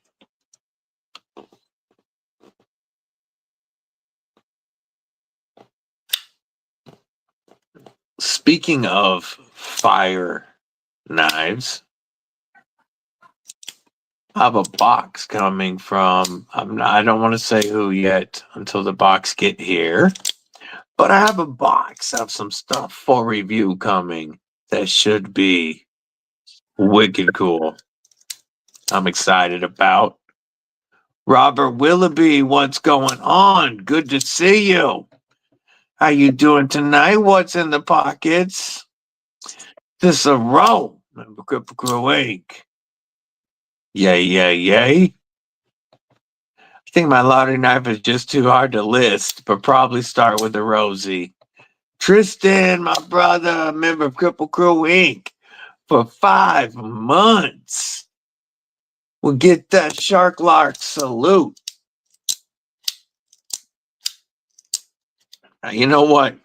Speaking of fire knives, I have a box coming from, I don't want to say who yet until the box get here, but I have a box of some stuff for review coming that should be wicked cool. I'm excited about. Robert Willoughby, what's going on? Good to see you. How you doing tonight? What's in the pockets? This a roll. Remember Cripple Crew Inc. Yay, yay, yay. I think my lottery knife is just too hard to list, but probably start with the Rosie. Tristan, my brother, member of Cripple Crew Inc. for 5 months. We'll get that Shark Lark salute. Now, you know what?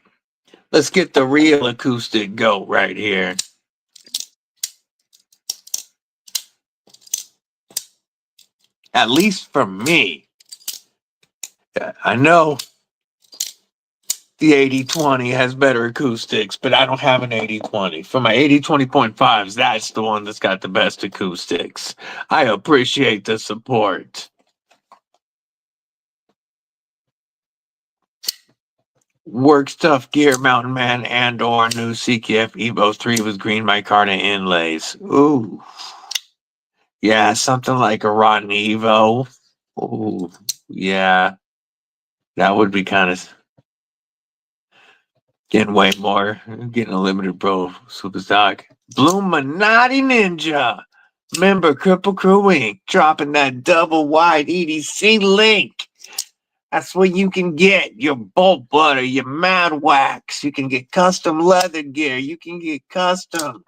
Let's get the real acoustic goat right here. At least for me. I know the 8020 has better acoustics, but I don't have an 8020. For my 8020.5s, that's the one that's got the best acoustics. I appreciate the support. Work Stuff Gear, Mountain Man, and or new CKF Evo 3 with green micarta inlays. Ooh. Yeah, something like a Rotten Evo. Ooh, yeah. That would be kind of getting way more. Getting a limited bro super stock. Bluminati Ninja. Member Cripple Crew Inc. Dropping that double wide EDC link. That's where you can get your bolt butter, your mad wax. You can get custom leather gear. You can get custom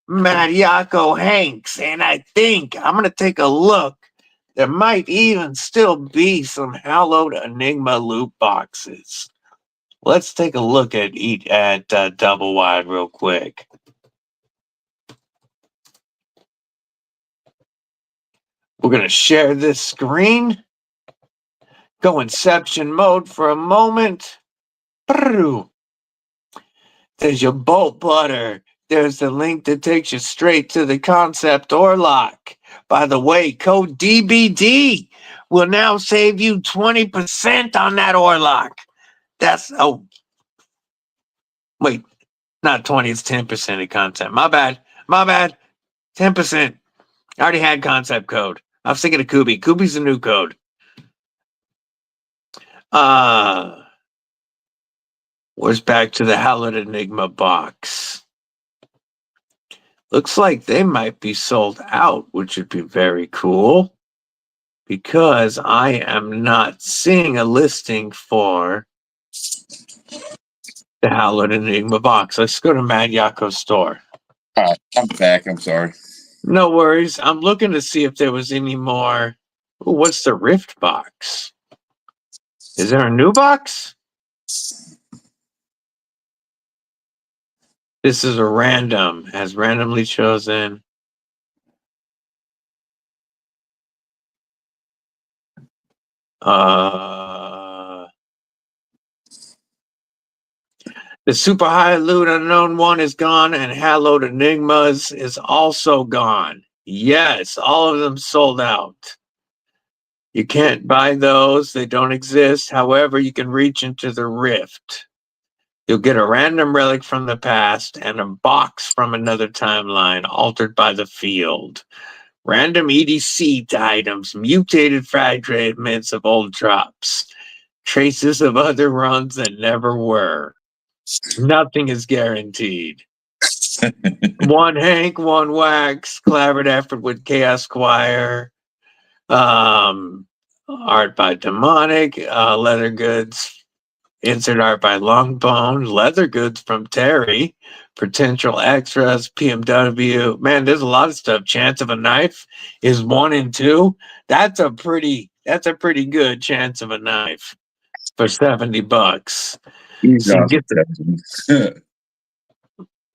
Mariaco Hanks. And I think I'm going to take a look. There might even still be some hallowed Enigma loot boxes. Let's take a look at double wide real quick. We're going to share this screen. Go Inception mode for a moment. There's your bolt butter. There's the link that takes you straight to the concept or lock. By the way, code DBD will now save you 20% on that Orlock. That's, oh, wait, not 20, it's 10% of concept. My bad. 10%. I already had concept code. I was thinking of Kubi. Kubi's the new code. Where's back to the Hallowed Enigma box? Looks like they might be sold out, which would be very cool because I am not seeing a listing for the Hallowed Enigma box. Let's go to Mad Yako's store. I'm back. I'm sorry. No worries. I'm looking to see if there was any more. Ooh, what's the Rift box? Is there a new box? This is a random, has randomly chosen. The Super High Loot Unknown one is gone, and Hallowed Enigmas is also gone. Yes, all of them sold out. You can't buy those, they don't exist. However, you can reach into the Rift. You'll get a random relic from the past and a box from another timeline altered by the field. Random EDC items, mutated fragments of old drops, traces of other runs that never were. Nothing is guaranteed. One Hank, one Wax, collaborative effort with Chaos Squire, art by Demonic, leather goods, insert art by Longbone, leather goods from Terry, potential extras, PMW. Man, there's a lot of stuff. Chance of a Knife is 1 and 2. That's a pretty good chance of a knife for $70. So,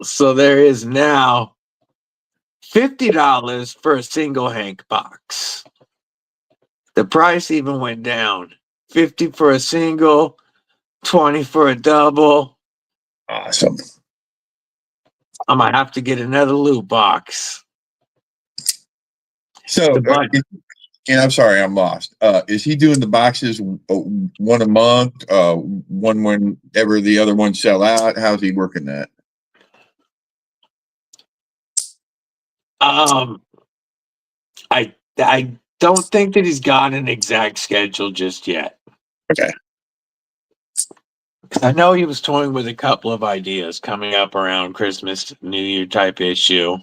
so there is now $50 for a single Hank box. The price even went down. 50 for a single, 20 for a double. Awesome. I might have to get another loot box. So, and I'm sorry, I'm lost. Is he doing the boxes one a month, one whenever the other ones sell out? How's he working that? I don't think that he's got an exact schedule just yet. Okay. I know he was toying with a couple of ideas coming up around Christmas, New Year type issue.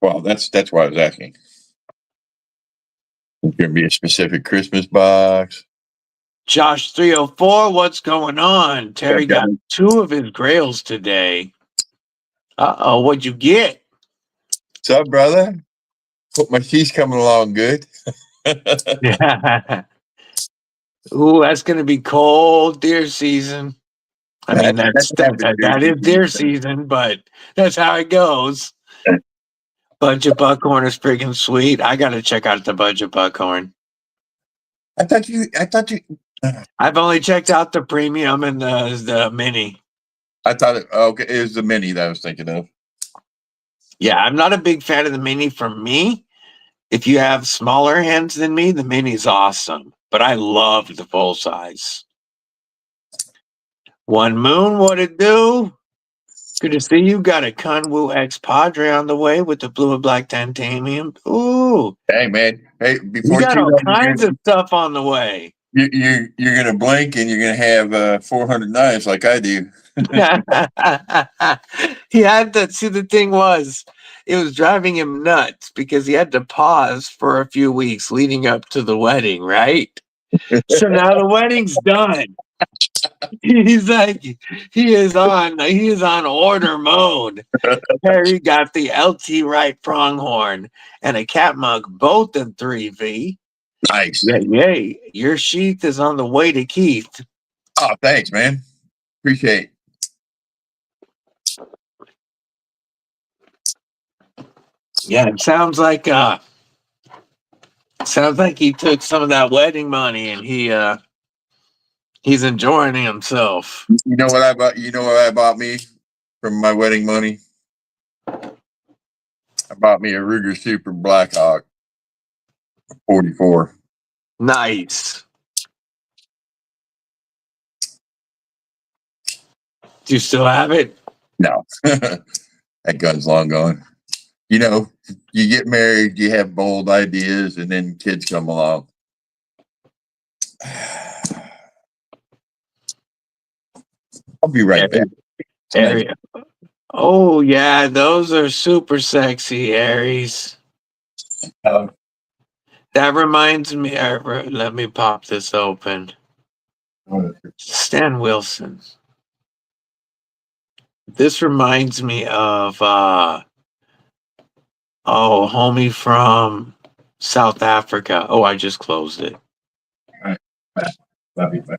Well, that's why I was asking. It's going to be a specific Christmas box. Josh 304, what's going on? Terry got 2 of his grails today. Uh-oh, what'd you get? What's up, brother? Hope my she's coming along good. Ooh, that's going to be cold deer season. I mean, that is deer season, but that's how it goes. Budget Buckhorn is freaking sweet. I gotta check out the Budget Buckhorn. I thought you. I've only checked out the premium and the mini. I thought it. Okay, it was the mini that I was thinking of. Yeah, I'm not a big fan of the mini. For me, if you have smaller hands than me, the mini's awesome. But I love the full size. One Moon, what it do? Good to see you. Got a Kunwu X Padre on the way with the blue and black titanium. Ooh, Hey man. Hey, you before got too all long, kinds of stuff on the way. you're gonna blink and you're gonna have 400 knives like I do. He had to see. The thing was, it was driving him nuts because he had to pause for a few weeks leading up to the wedding, right? So now the wedding's done. He's like, he is on order mode. Harry got the LT Wright pronghorn and a cat mug, both in 3V. Nice. Yay. Your sheath is on the way to Keith. Oh, thanks, man. Appreciate it. Yeah, it sounds like he took some of that wedding money and he's enjoying himself. You know what I bought? You know what I bought me from my wedding money? I bought me a Ruger Super Blackhawk 44. Nice. Do you still have it? No, that gun's long gone. You know, you get married, you have bold ideas, and then kids come along. I'll be right back. Area. Oh yeah, those are super sexy, Aries. Um, That reminds me. Let me pop this open. Stan Wilson. This reminds me of homie from South Africa. Oh, I just closed it. Love you, man.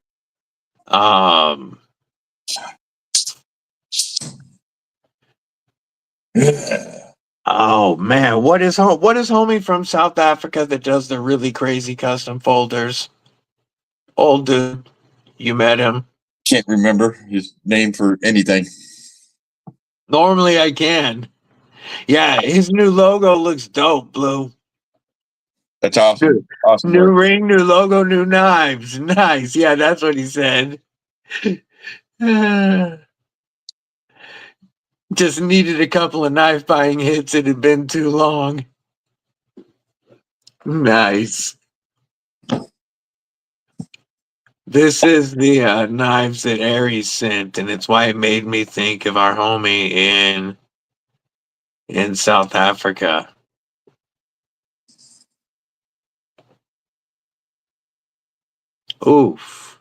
Oh man, what is homie from South Africa that does the really crazy custom folders? Old dude, you met him? Can't remember his name for anything. Normally I can. Yeah, his new logo looks dope, Blue. That's awesome. Dude, Awesome new work. ring, new logo, new knives. Nice. Yeah, that's what he said. Just needed a couple of knife buying hits. It had been too long. Nice. This is the knives that Aries sent, and it's why it made me think of our homie in South Africa. Oof.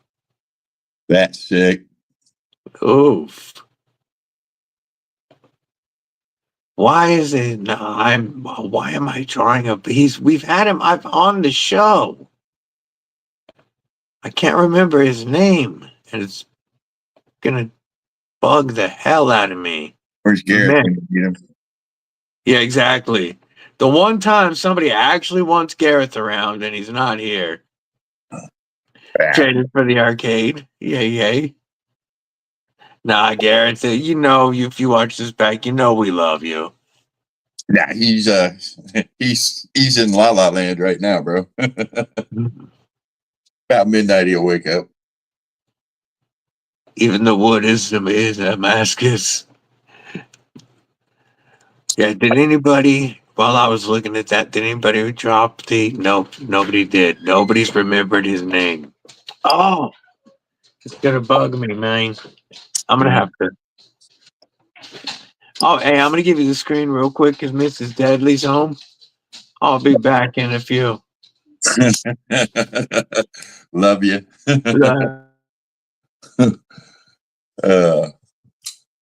That's sick. Oof. Why is it? No, why am I drawing a piece? We've had him up on the show. I can't remember his name, and it's gonna bug the hell out of me. Where's Garrett? Man. When you get him? Yeah, exactly. The one time somebody actually wants Gareth around and he's not here. Traded for the arcade. Yay. Nah, Gareth, you know, if you watch this back, you know we love you. Nah, he's in La La Land right now, bro. About midnight, he'll wake up. Even the wood is Damascus. Yeah, did anybody, while I was looking at that, did anybody drop the, nope, nobody did. Nobody's remembered his name. Oh, it's gonna bug me, man. I'm gonna have to. Oh, hey, I'm gonna give you the screen real quick because Mrs. Deadly's home. I'll be back in a few. Love you.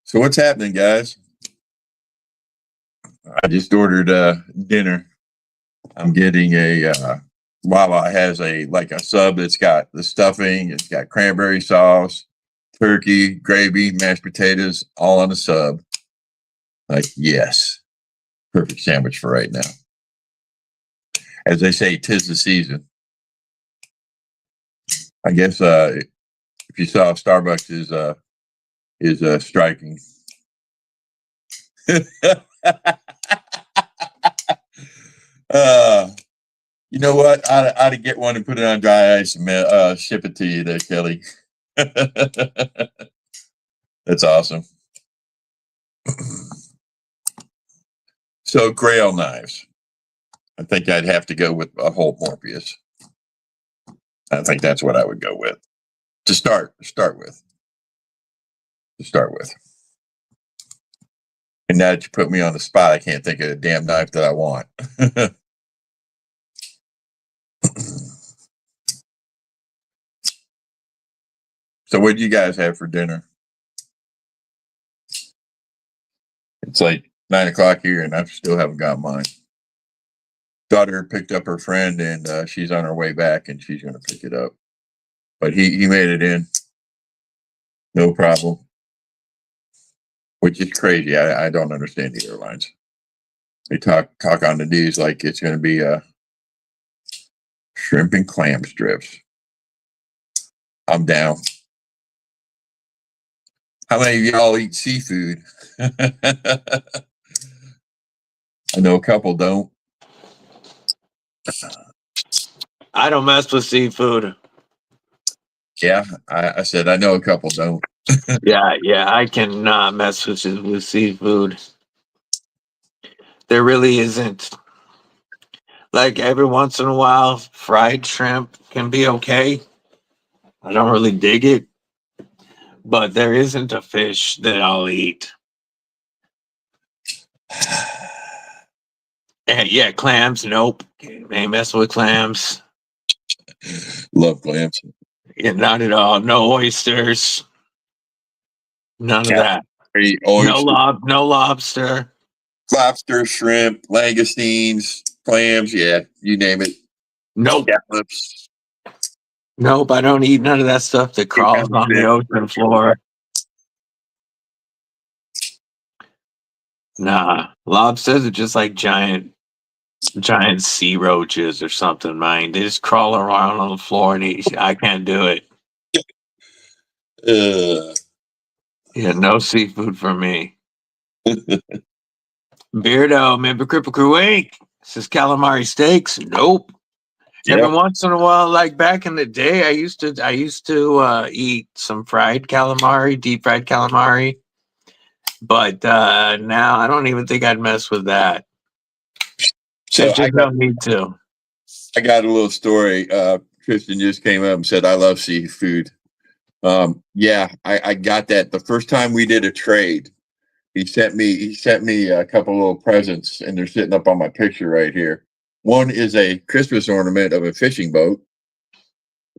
So what's happening, guys? I just ordered dinner. I'm getting a Wawa has a sub that's got the stuffing, it's got cranberry sauce, turkey, gravy, mashed potatoes, all on the sub. Like, yes. Perfect sandwich for right now. As they say, 'tis the season. I guess if you saw Starbucks is striking. You know what? I ought to get one and put it on dry ice and ship it to you there, Kelly. That's awesome. So Grail knives. I think I'd have to go with a Holt Morpheus. I think that's what I would go with to start with. And now that you put me on the spot, I can't think of a damn knife that I want. So what did you guys have for dinner? It's like 9 o'clock here and I still haven't got mine. Daughter picked up her friend and she's on her way back and she's going to pick it up. But he made it in. No problem. Which is crazy. I don't understand the airlines. They talk on the news like it's going to be shrimp and clam strips. I'm down. How many of y'all eat seafood? I know a couple don't. I don't mess with seafood. Yeah, I said I know a couple don't. Yeah, I cannot mess with seafood. There really isn't. Like every once in a while, fried shrimp can be okay. I don't really dig it. But there isn't a fish that I'll eat. And yeah, clams, nope. Ain't messing with clams. Love clams. Yeah, not at all. No oysters. None of that. No lobster. Lobster, shrimp, langoustines, clams, yeah, you name it. Nope. Scallops. Nope, I don't eat none of that stuff that crawls on the ocean floor. Nah, lobsters are just like giant sea roaches or something, man. They just crawl around on the floor and eat. I can't do it. Yeah, no seafood for me. Beardo, remember Cripple Crew Inc. Says calamari steaks. Nope. Yep. Every once in a while, like back in the day, I used to eat some fried calamari, deep fried calamari. But now I don't even think I'd mess with that. So I don't need to. I got a little story. Tristan just came up and said, I love seafood. Yeah, I got that. The first time we did a trade, he sent me a couple little presents and they're sitting up on my picture right here. One is a Christmas ornament of a fishing boat.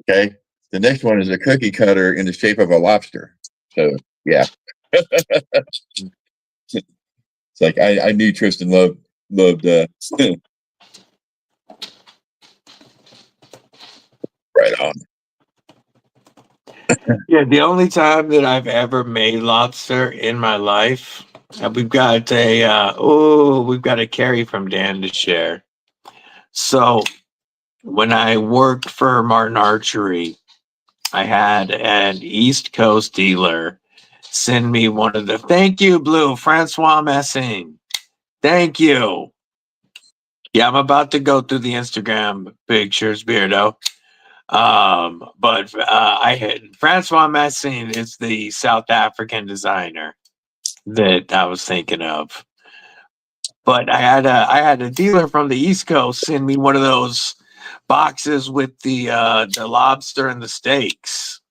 Okay. The next one is a cookie cutter in the shape of a lobster. So yeah. It's like I knew Tristan loved right on. Yeah, the only time that I've ever made lobster in my life, we've got a carry from Dan to share. So when I worked for Martin Archery, I had an East Coast dealer send me one of the thank you, Blue, Francois Messing. Thank you. Yeah, I'm about to go through the Instagram pictures, Beardo. But I had Francois Messing is the South African designer that I was thinking of. But I had a dealer from the East Coast send me one of those boxes with the lobster and the steaks,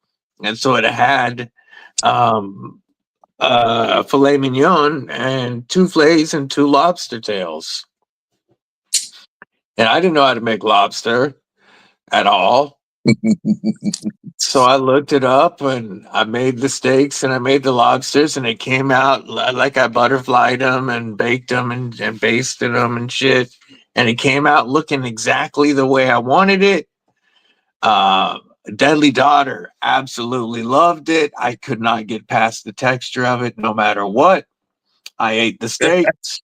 and so it had filet mignon and 2 fillets and 2 lobster tails. And I didn't know how to make lobster at all. So I looked it up and I made the steaks and I made the lobsters and it came out like I butterflied them and baked them and basted them and shit. And it came out looking exactly the way I wanted it. Deadly Daughter absolutely loved it. I could not get past the texture of it no matter what. I ate the steaks.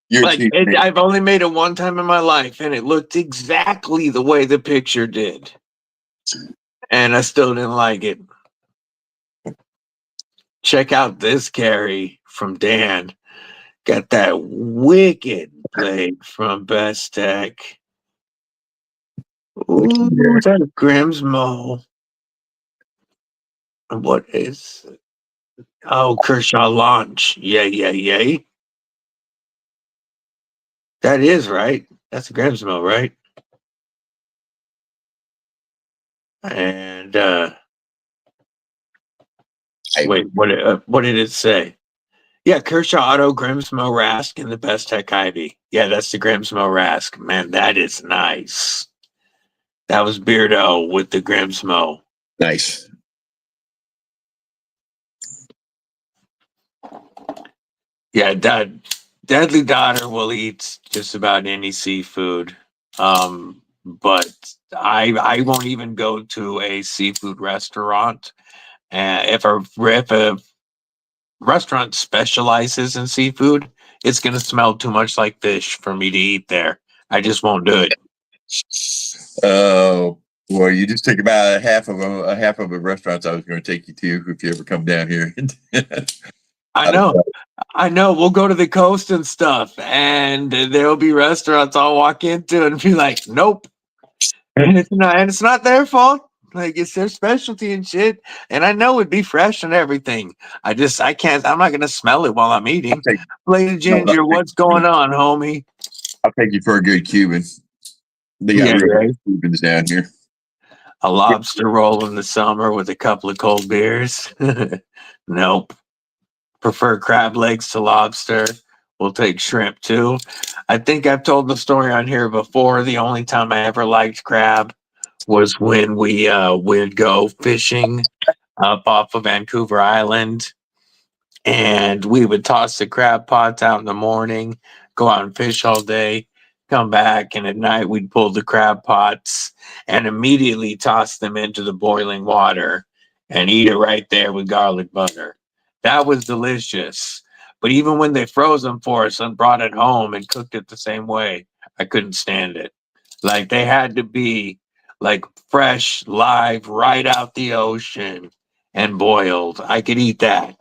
You're Like cheap, man. I've only made it one time in my life, and it looked exactly the way the picture did, and I still didn't like it. Check out this carry from Dan. Got that wicked blade from Best Tech. Ooh, here. that Grimsmo. What is? Oh, Kershaw launch. Yay. That is right. That's a Grimsmo, right? And wait, what did it say? Yeah, Kershaw Auto Grimsmo Rask and the Best Tech Ivy. Yeah, that's the Grimsmo Rask. Man, that is nice. That was Beardo with the Grimsmo. Nice. Yeah, Deadly Daughter will eat just about any seafood. But I won't even go to a seafood restaurant. If a restaurant specializes in seafood, it's gonna smell too much like fish for me to eat there. I just won't do it. Oh, well, you just took about a half of the restaurants I was going to take you to if you ever come down here. I know. We'll go to the coast and stuff, and there'll be restaurants I'll walk into and be like, "Nope," and it's not their fault. Like it's their specialty and shit. And I know it'd be fresh and everything. I can't. I'm not gonna smell it while I'm eating. Lady Ginger, what's going on, homie? I'll take you for a good Cuban. They got real good Cubans down here. A lobster roll in the summer with a couple of cold beers. Nope. Prefer crab legs to lobster. We'll take shrimp too. I think I've told the story on here before. The only time I ever liked crab was when we would go fishing up off of Vancouver Island, and we would toss the crab pots out in the morning, go out and fish all day, come back, and at night we'd pull the crab pots and immediately toss them into the boiling water and eat it right there with garlic butter. That was delicious. But even when they froze them for us and brought it home and cooked it the same way, I couldn't stand it. Like they had to be like fresh, live, right out the ocean and boiled. I could eat that.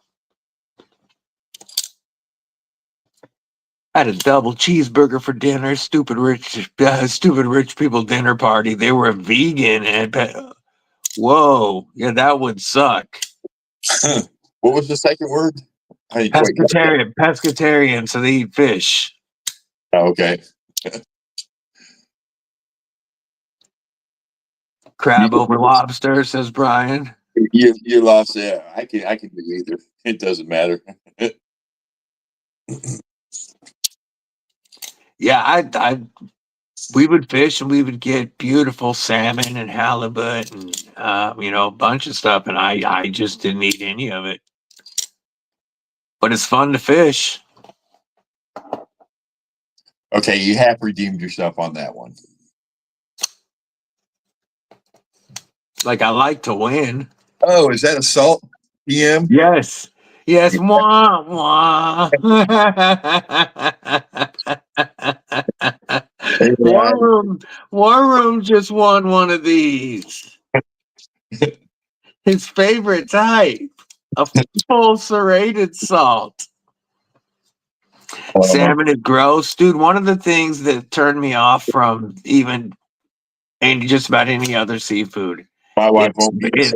I had a double cheeseburger for dinner. Stupid rich people dinner party. They were vegan and whoa, yeah, that would suck. What was the second word? Pescatarian, so they eat fish. Oh, okay. Crab over lobster, says Brian. You lost. Yeah, I can do either. It doesn't matter. Yeah, we would fish and we would get beautiful salmon and halibut and a bunch of stuff, and I just didn't eat any of it. But it's fun to fish. Okay, you have redeemed yourself on that one. Like I like to win. Oh, is that a salt PM? Yes. Wah, wah. War Room just won one of these. His favorite type, a full serrated salt. Salmon is gross, dude. One of the things that turned me off from even and just about any other seafood, my wife won't it's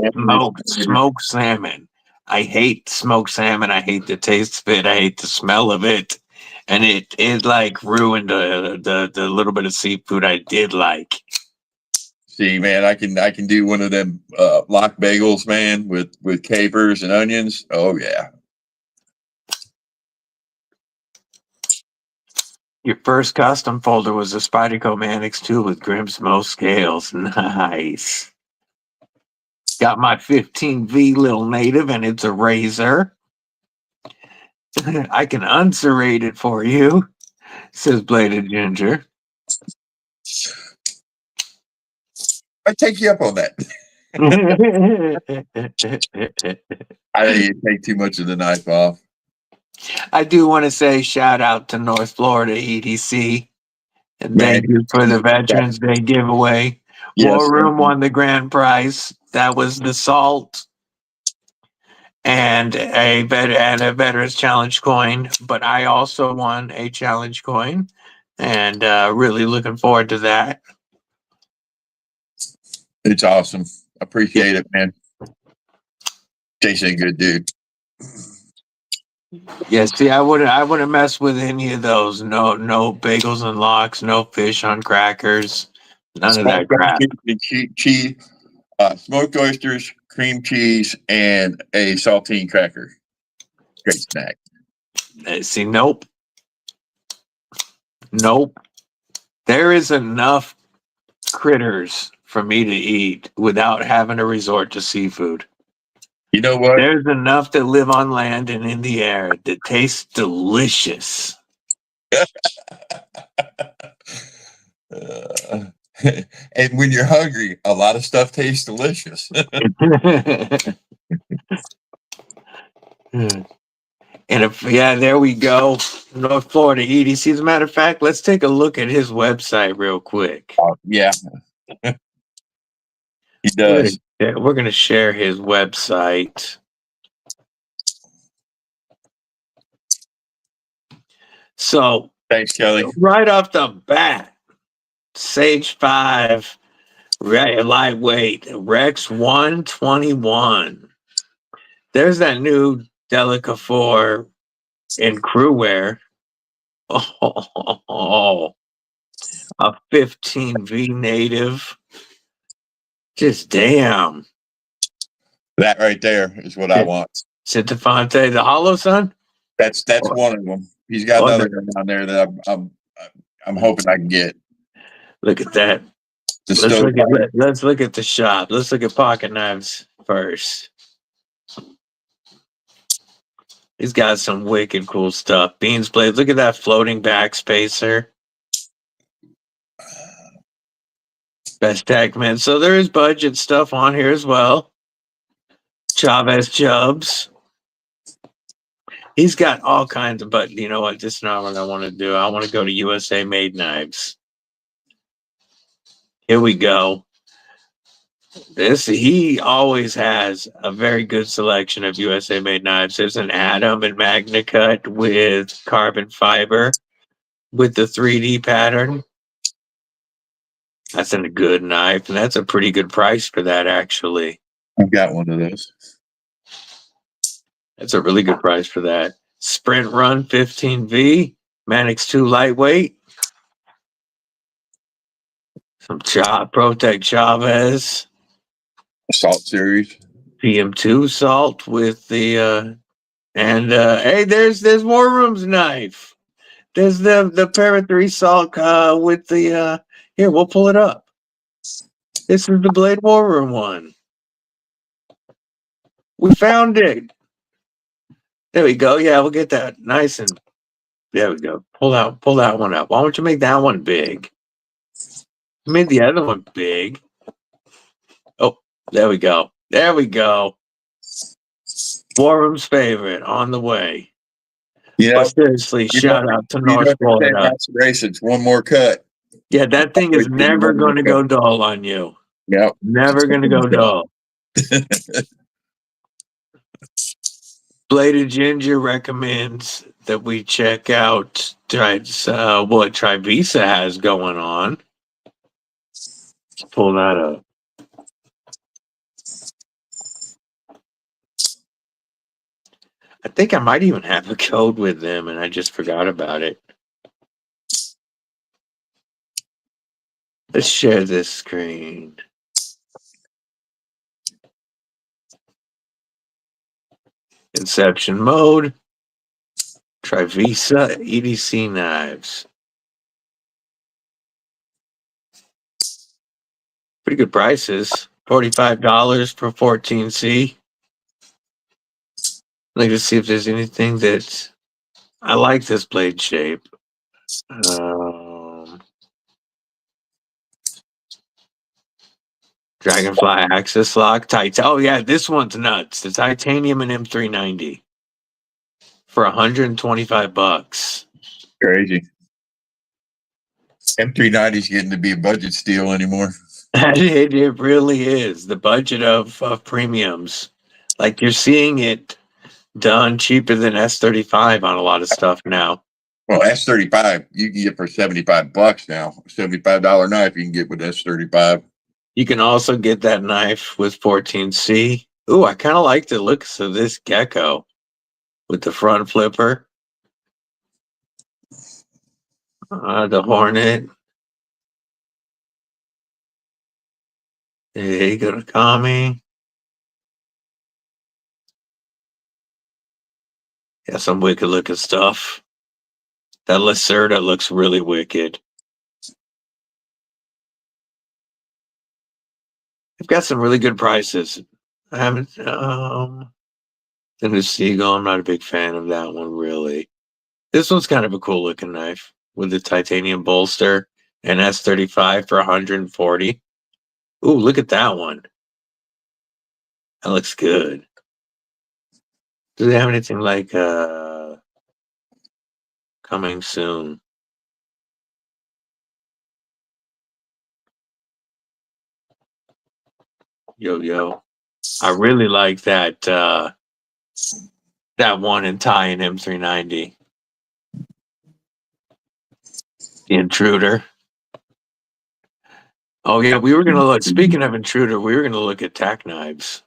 smoked salmon. I hate smoked salmon. I hate the taste of it. I hate the smell of it, and it like ruined the little bit of seafood I did like. See, man, I can do one of them lock bagels, man, with capers and onions. Oh yeah. Your first custom folder was a Spyderco Mannix 2 with Grimsmo scales. Nice. Got my 15V little native, and it's a razor. I can unserrate it for you, says Bladed Ginger. I take you up on that. I didn't take too much of the knife off. I do want to say shout out to North Florida EDC and Man, thank you for the Veterans Day giveaway. yes, War Room won the grand prize. That was the salt and a Veterans Challenge coin. But I also won a challenge coin, and really looking forward to that. it's awesome. Appreciate it, man. Jason, good dude. Yeah, see, I wouldn't mess with any of those. No bagels and lox, no fish on crackers, none of that crap. Cheese, smoked oysters, cream cheese, and a saltine cracker. Great snack. See, nope. There is enough critters for me to eat without having to resort to seafood. You know what? There's enough that live on land and in the air that taste delicious. And when you're hungry, a lot of stuff tastes delicious. And there we go. North Florida EDC. As a matter of fact, let's take a look at his website real quick. Yeah. He does. We're going to share his website. So, Thanks, Kelly. right off the bat, Sage 5, lightweight, Rex 121. There's that new Delica 4 in crew wear. Oh, a 15V native. Just damn. That right there is what I want. Citafante, the Hollow Sun? That's one of them. He's got another one down there that I'm hoping I can get. Look at that. Let's look at the shop. Let's look at pocket knives first. He's got some wicked cool stuff. Beans blades. Look at that floating back spacer. Best tech man. So there is budget stuff on here as well. Chavez Chubbs. He's got all kinds of, but you know what? This is not what I want to do. I want to go to USA Made Knives. Here we go. He always has a very good selection of USA Made Knives. There's an Atom and Magna Cut with carbon fiber with the 3D pattern. That's a good knife, and that's a pretty good price for that, actually. I've got one of those. That's a really good price for that. Sprint Run 15V, Manix 2 lightweight. Some Protect Chavez. Salt series. PM2 salt with the hey, there's War Room's knife. There's the Para 3 salt with the here, we'll pull it up. This is the Blade War Room one. We found it. There we go. Yeah, we'll get that nice and there we go. Pull that one up. Why don't you make that one big? Made the other one big. Oh, there we go. There we go. War Room's favorite on the way. Yeah. But seriously, shout out to North Florida. Races, one more cut. Yeah, that thing is never going to go dull on you. Yep. Never going to go dull. Bladed Ginger recommends that we check out what Trivisa has going on. Let's pull that up. I think I might even have a code with them and I just forgot about it. Let's share this screen. Inception mode. Trivisa EDC knives. Pretty good prices. $45 for 14C. Like to see if there's anything that I like this blade shape. Dragonfly Axis Lock. Oh yeah, this one's nuts. The titanium and M390. for $125. Crazy. M390 is getting to be a budget steal anymore. It really is the budget of premiums. Like you're seeing it done cheaper than S35 on a lot of stuff now. Well, S35 you can get for $75 now. $75 knife you can get with S35. You can also get that knife with 14C. Ooh, I kind of like the looks of this gecko with the front flipper. The Hornet. There you go to Kami. Yeah, some wicked looking stuff. That Lacerda looks really wicked. They've got some really good prices. I haven't the new Seagull, I'm not a big fan of that one really. This one's kind of a cool looking knife with the titanium bolster and S35 for 140. Ooh, look at that one. That looks good. Do they have anything like coming soon? Yo. I really like that that one in Thai and M390. The Intruder. Oh yeah, we were gonna look. Speaking of Intruder, we were gonna look at tack knives.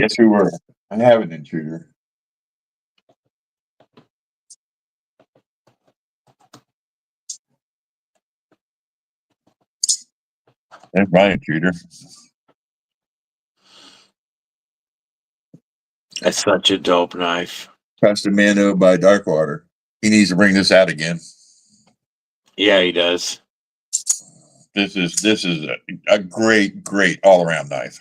Yes, we were. I have an Intruder. There's my Intruder. That's such a dope knife. Custom Mano by Darkwater. He needs to bring this out again. Yeah, he does. This is a great all around knife.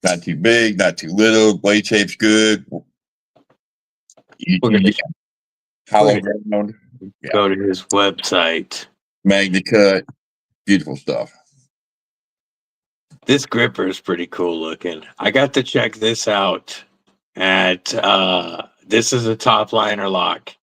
Not too big, not too little. Blade shape's good. Hollow ground. Go to his website. Magna cut. Beautiful stuff. This gripper is pretty cool looking. I got to check this out at this is a top liner lock.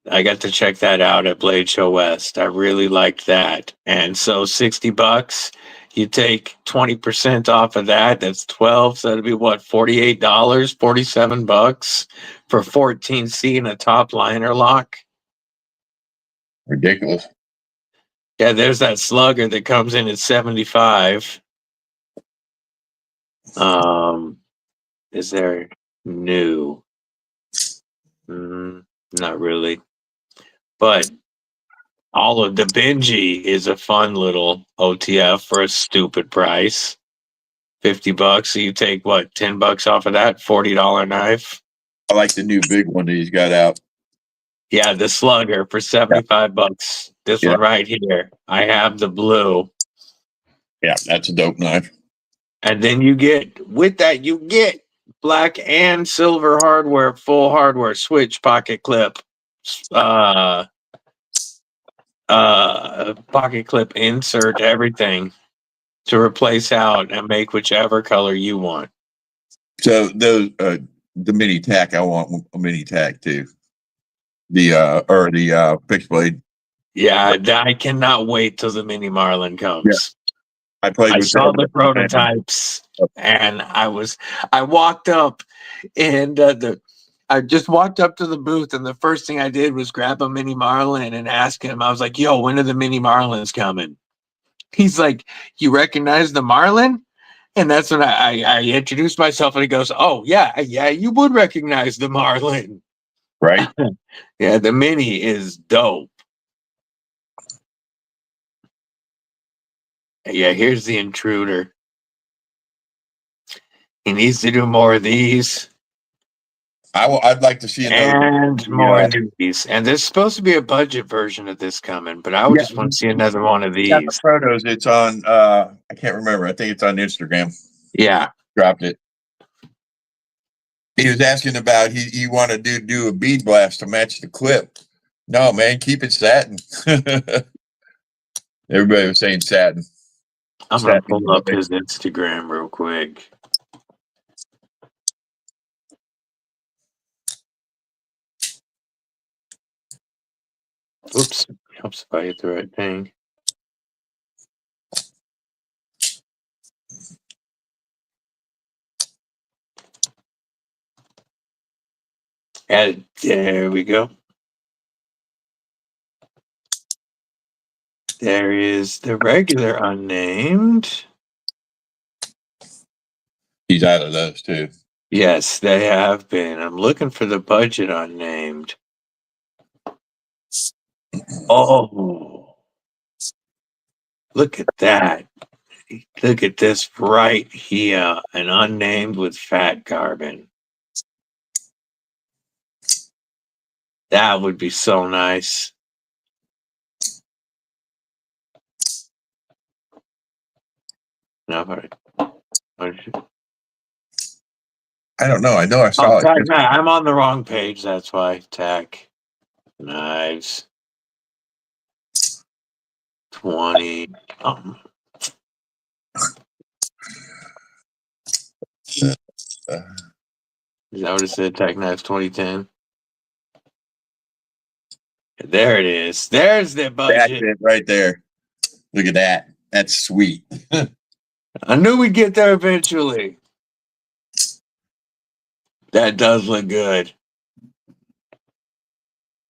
I got to check that out at Blade Show West. I really liked that. And so $60, you take 20% off of that. That's 12. So that'd be what, $48, $47 for 14C and a top liner lock. Ridiculous. Yeah, there's that slugger that comes in at 75. Is there new? Not really. But all of the Benji is a fun little OTF for a stupid price. $50. So you take what, $10 off of that $40 knife? I like the new big one that he's got out. Yeah, the slugger for $75. This one right here. I have the blue. Yeah, that's a dope knife. And then you get, with that, you get black and silver hardware, full hardware, switch, pocket clip, pocket clip insert, everything to replace out and make whichever color you want. So those the mini tack, I want a mini tack too. The fixed blade. Yeah, I cannot wait till the mini Marlin comes. Yeah. I saw the prototypes and I walked up and I just walked up to the booth and the first thing I did was grab a mini Marlin and ask him, I was like, yo, when are the mini Marlins coming? He's like, you recognize the Marlin? And that's when I introduced myself and he goes, oh yeah, you would recognize the Marlin. Right. Yeah, the mini is dope. Yeah, here's the Intruder. He needs to do more of these. I'd like to see and more of these. And there's supposed to be a budget version of this coming, but I would just want to see another one of these. The photos. It's on. I can't remember. I think it's on Instagram. Yeah, dropped it. He was asking about he wanted to do a bead blast to match the clip. No, man, keep it satin. Everybody was saying satin. I'm gonna pull up his Instagram real quick. Oops. Helps if I hit the right thing. And there we go. There is the regular unnamed. He's out of those too. Yes, they have been. I'm looking for the budget unnamed. Oh, look at that. Look at this right here. An unnamed with fat carbon. That would be so nice. No, I don't know. I know I saw oh, Tack it. Knife. I'm on the wrong page. That's why. Tack Knives 20. Uh, Is that what it said? Tack Knives 2010. There it is. There's the That's budget. it right there. Look at that. That's sweet. I knew we'd get there eventually. That does look good.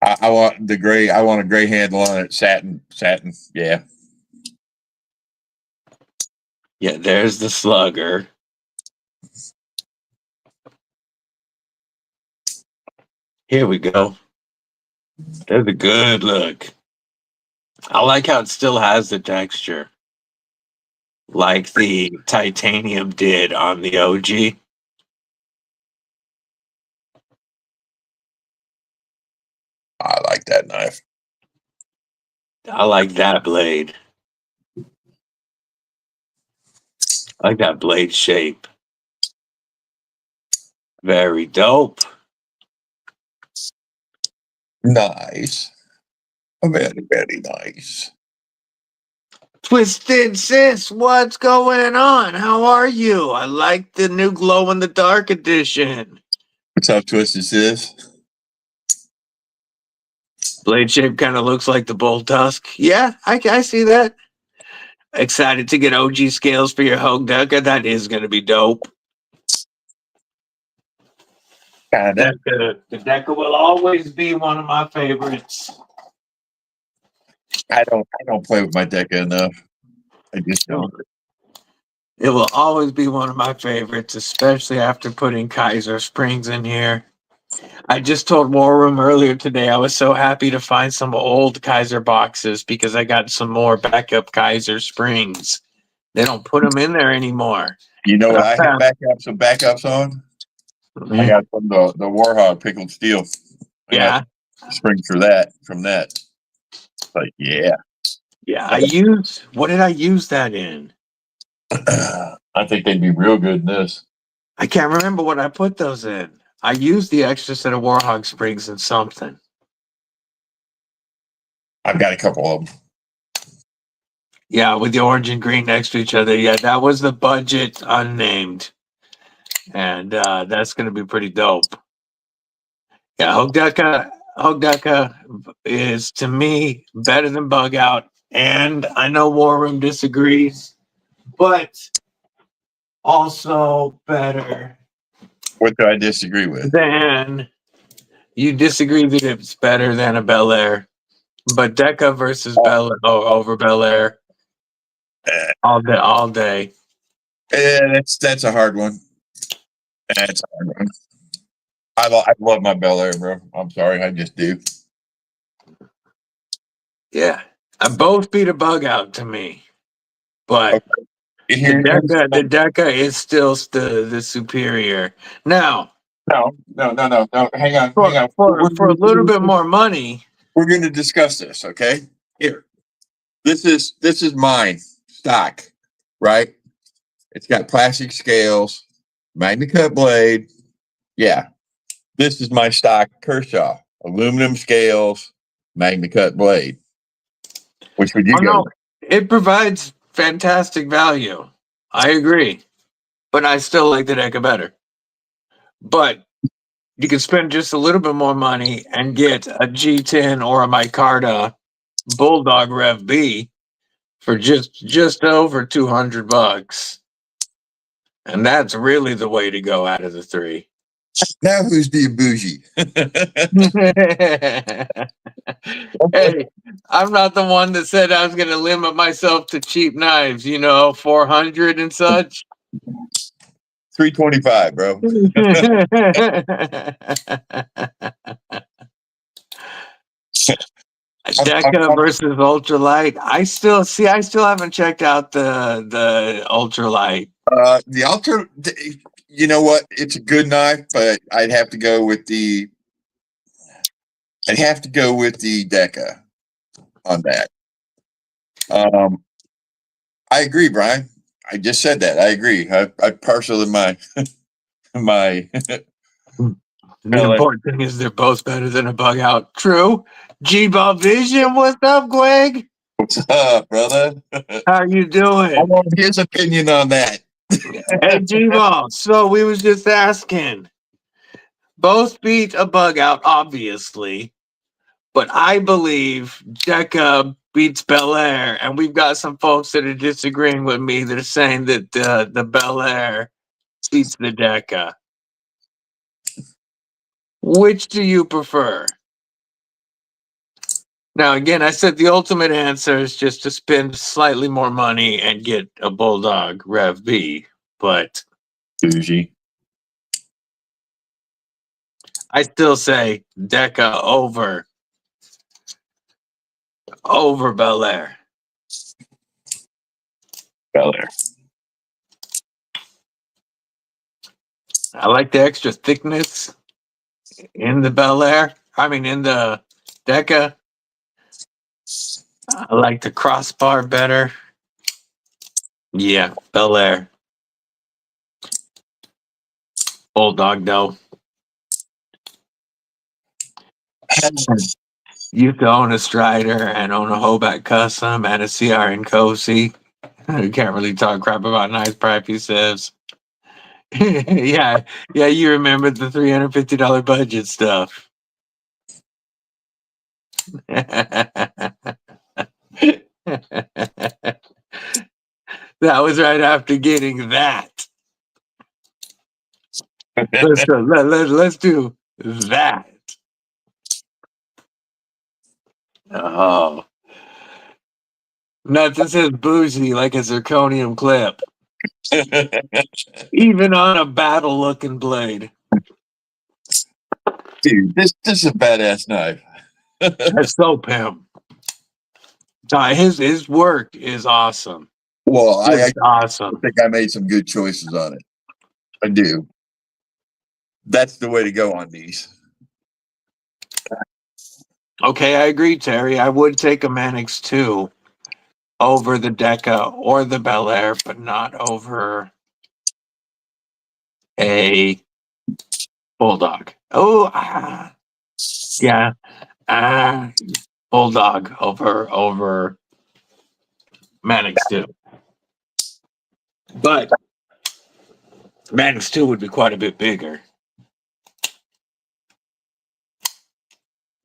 I want the gray. I want a gray handle on it. Satin. Yeah. Yeah, there's the slugger. Here we go. There's a good look. I like how it still has the texture. Like the titanium did on the OG. I like that knife. I like that blade. I like that blade shape. Very dope. Nice. Very, very nice. Twisted Sis, what's going on? How are you? I like the new glow in the dark edition. What's up, Twisted Sis? Blade shape kind of looks like the bull tusk. Yeah, I see that. Excited to get OG scales for your Hogue Deca. That is going to be dope. Kinda. The Deca will always be one of my favorites. I don't play with my Deca enough. I just don't. It will always be one of my favorites, especially after putting Kaiser Springs in here. I just told War Room earlier today I was so happy to find some old Kaiser boxes because I got some more backup Kaiser Springs. They don't put them in there anymore. You know But what I I have backups on? I got from the Warhog pickled steel. I Yeah. got springs for that from that. Like, yeah. Yeah, what did I use that in? I think they'd be real good in this. I can't remember what I put those in. I used the extra set of Warhog Springs in something. I've got a couple of them. Yeah, with the orange and green next to each other. Yeah, that was the budget unnamed. And that's going to be pretty dope. Yeah, Hogue Deca is, to me, better than Bug Out. And I know War Room disagrees, but also better What do I disagree with? than... You disagree that it's better than a Bel Air. But Deca versus over Bel Air all day. That's a hard one. That's a hard one. I love my Bel Air, bro. I'm sorry, I just do. Yeah, both beat a Bug Out to me, but the Deca is still the superior. Now, no. Hang on. For a little bit more money, we're going to discuss this. Okay, here. This is mine stock, right? It's got plastic scales, Magna Cut blade. Yeah, this is my stock Kershaw, aluminum scales, Magna Cut blade. Which would you go? No, it provides fantastic value. I agree, but I still like the Deca better. But you can spend just a little bit more money and get a G10 or a Micarta Bulldog Rev B for just over $200. And that's really the way to go out of the three. Now who's being bougie? Hey, I'm not the one that said I was going to limit myself to cheap knives, 400 and such. 325, bro. Deca versus ultralight. I still haven't checked out the ultralight. The ultra, you know what? It's a good knife, but I'd have to go with the Deca on that. I agree, Brian. I just said that. I agree. I partial in my The important thing is they're both better than a bug out. True. G-Ball Vision, what's up, Greg? What's up, brother? How you doing? I want his opinion on that. Hey, G-Ball. So we was just asking. Both beat a bug out, obviously, but I believe Deca beats Bel Air, and we've got some folks that are disagreeing with me. They're saying that the Bel Air beats the Deca. Which do you prefer? Now, again, I said the ultimate answer is just to spend slightly more money and get a Bulldog Rev B, but Bougie. I still say Deca over Bel Air. Bel Air. I like the extra thickness in the Bel Air. I mean, in the Deca. I like the crossbar better. Yeah, Bel Air. Bulldog, though. You can own a Strider and own a Hobart Custom and a CR and Cozy. You can't really talk crap about nice Pripey says. yeah, you remember the $350 budget stuff. That was right after getting that. Let's do that. Oh. Nothing says bougie like a zirconium clip. Even on a battle looking blade. Dude, this is a badass knife. That's so pimp. His work is awesome. Well, I awesome. think I made some good choices on it. I do. That's the way to go on these. Okay, I agree, Terry. I would take a Manix 2 over the Deca or the Bel Air, but not over a Bulldog. Oh, yeah. Bulldog over Manix 2. But Manix 2 would be quite a bit bigger.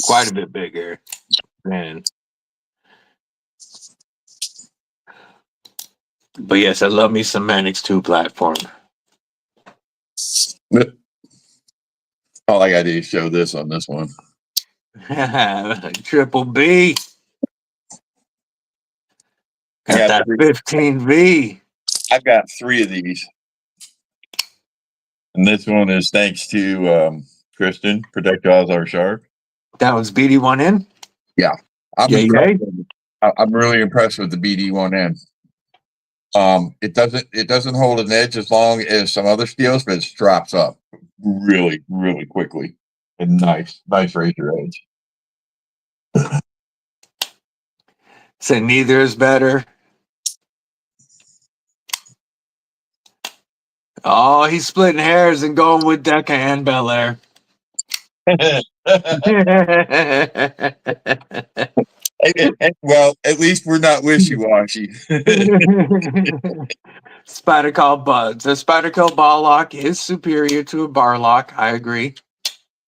Quite a bit bigger than. But yes, I love me some Manix 2 platform. All I gotta do is show this on this one. Triple B. Got that 15V. I've got 3 of these. And this one is thanks to Kristen, Protect Ozar Shark. That was BD1N? Yeah. I'm really impressed with the BD1N. It doesn't hold an edge as long as some other steels, but it drops up really, really quickly. And nice razor edge. So neither is better. Oh, he's splitting hairs and going with Deca and Bel Air. Well, at least we're not wishy-washy. Spyderco Ball Lock is superior to a bar lock. I agree.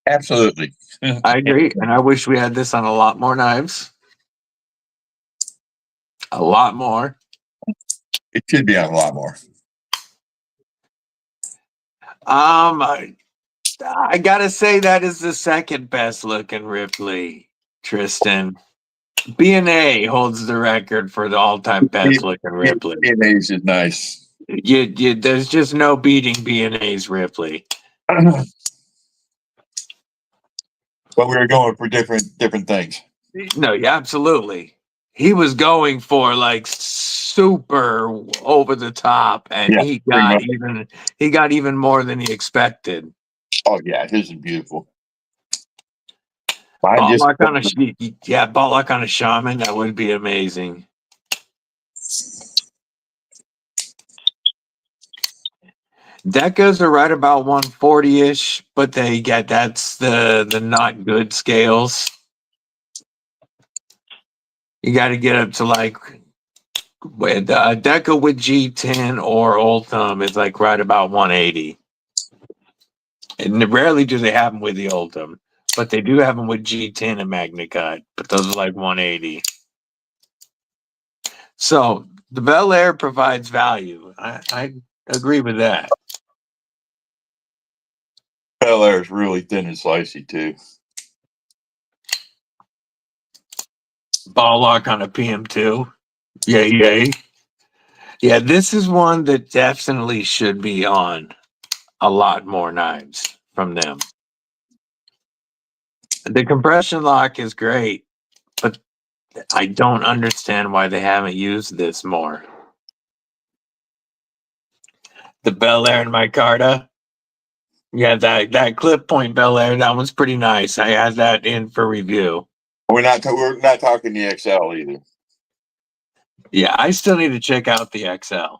Absolutely. I agree, and I wish we had this on a lot more knives. A lot more. It should be on a lot more. I gotta say that is the second best looking Ripley, Tristan. B&A holds the record for the all-time best looking Ripley. B&A's is nice. There's just no beating B&A's Ripley. But we were going for different things. No, yeah, absolutely. He was going for like super over the top, and Yeah, he got even more than he expected. Oh yeah, his is beautiful. Ballock on a shaman, that would be amazing. Decas are right about 140-ish, but that's the not good scales. You got to get up to like with Deca with G10 or Ultim is like right about 180. And rarely do they have them with the Ultim, but they do have them with G10 and Magna Cut, but those are like 180. So the Bel Air provides value. I agree with that. Bel Air is really thin and slicey too. Ball lock on a PM2. Yay. Yeah, this is one that definitely should be on a lot more knives from them. The compression lock is great, but I don't understand why they haven't used this more. The Bel Air and Micarta. Yeah, that clip point Bel Air, that one's pretty nice. I had that in for review. We're not talking the XL either. Yeah, I still need to check out the XL.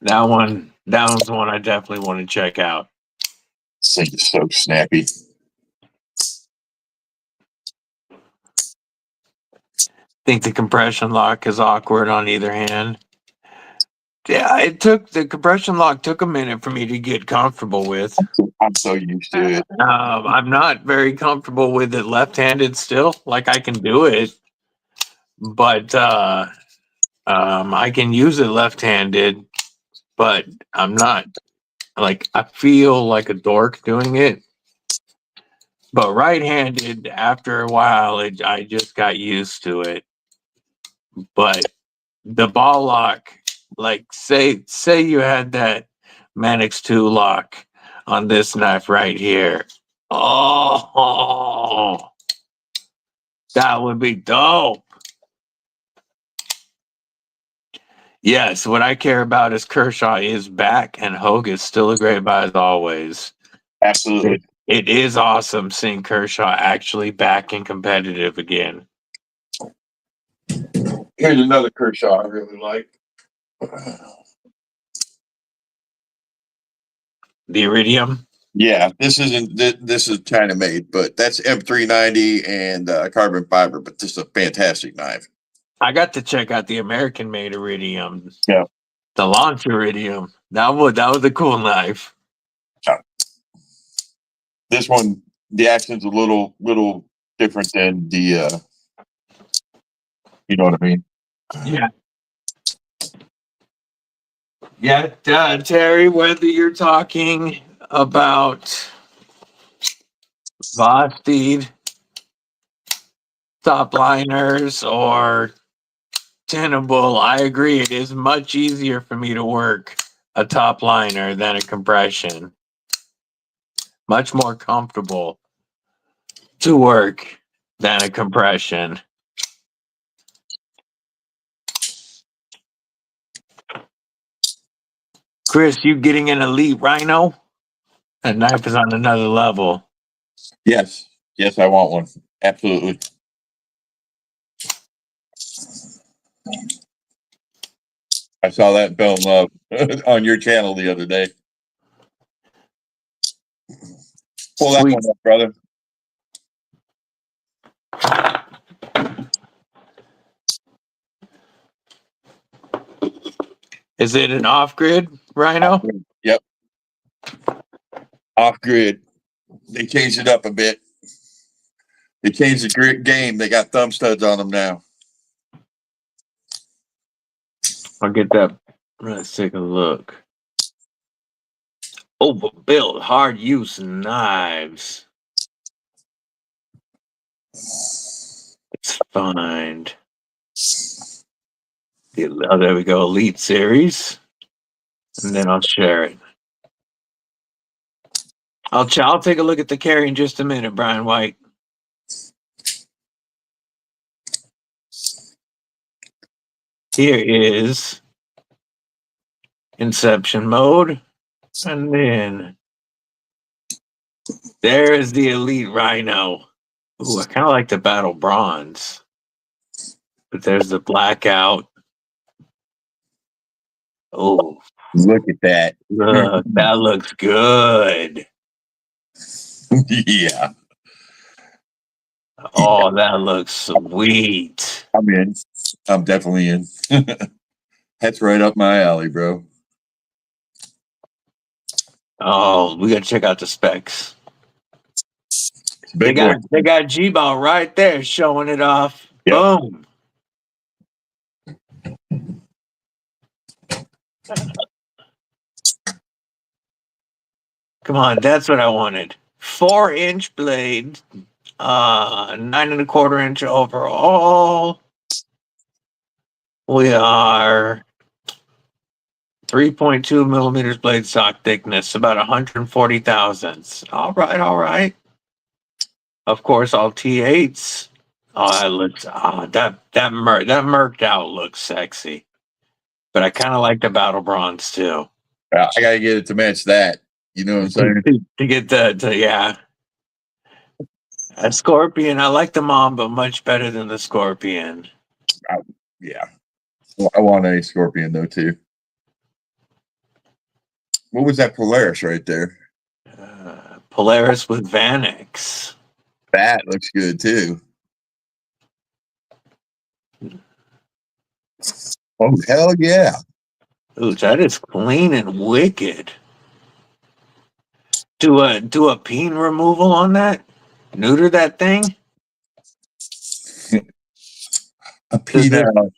That one's the one I definitely want to check out. This thing is so snappy. Think the compression lock is awkward on either hand. Yeah, the compression lock took a minute for me to get comfortable with. I'm so used to it. I'm not very comfortable with it left-handed still. Like I can do it, but I can use it left-handed, but I'm not like I feel like a dork doing it. But right-handed, after a while, I just got used to it. But the ball lock, like say you had that Manix 2 lock on this knife right here. Oh, that would be dope. Yes, what I care about is Kershaw is back and Hogue is still a great buy as always. Absolutely. It is awesome seeing Kershaw actually back and competitive again. Here's another Kershaw I really like. The Iridium. Yeah, this isn't. This is China made, but that's M390 and carbon fiber. But this is a fantastic knife. I got to check out the American made Iridium. Yeah. The launch Iridium. That was a cool knife. Yeah. This one, the action's a little different than the. You know what I mean? Yeah. Yeah, Terry, whether you're talking about Vosteed, top liners, or Tenable, I agree. It is much easier for me to work a top liner than a compression. Much more comfortable to work than a compression. Chris, you getting an elite rhino? That knife is on another level. Yes, I want one. Absolutely. I saw that in Fell in Love on your channel the other day. Pull that one up, brother. Is it an off-grid Rhino? Yep. Off grid. They changed it up a bit. They changed the grid game. They got thumb studs on them now. I'll get that. Let's take a look. Overbuilt, hard use knives. Let's find. Oh, there we go. Elite Series. And then I'll share it. I'll take a look at the carry in just a minute, Brian White. Here is Inception mode. And then there is the Elite Rhino. Ooh, I kind of like the Battle Bronze. But there's the Blackout. Oh, Look at that. look, that looks good. Yeah. Oh, that looks sweet. I'm in. I'm definitely in. That's right up my alley, bro. Oh, we gotta check out the specs. They Big boy. got G-Ball right there showing it off. Yep. Boom. Come on, that's what I wanted. 4-inch blade, 9.25 inch overall. We are 3.2 millimeters blade stock thickness, about 140 thousandths. All right. Of course, all T8s. Oh, that looks that merked out looks sexy. But I kind of like the Battle Bronze too. I gotta get it to match that. You know what I'm saying? To get yeah. A Scorpion, I like the Mamba much better than the Scorpion. Yeah. Well, I want a Scorpion though too. What was that Polaris right there? Polaris with Vanix. That looks good too. Oh hell yeah! Ooh, that is clean and wicked. Do a peen removal on that? Neuter that thing? A penal.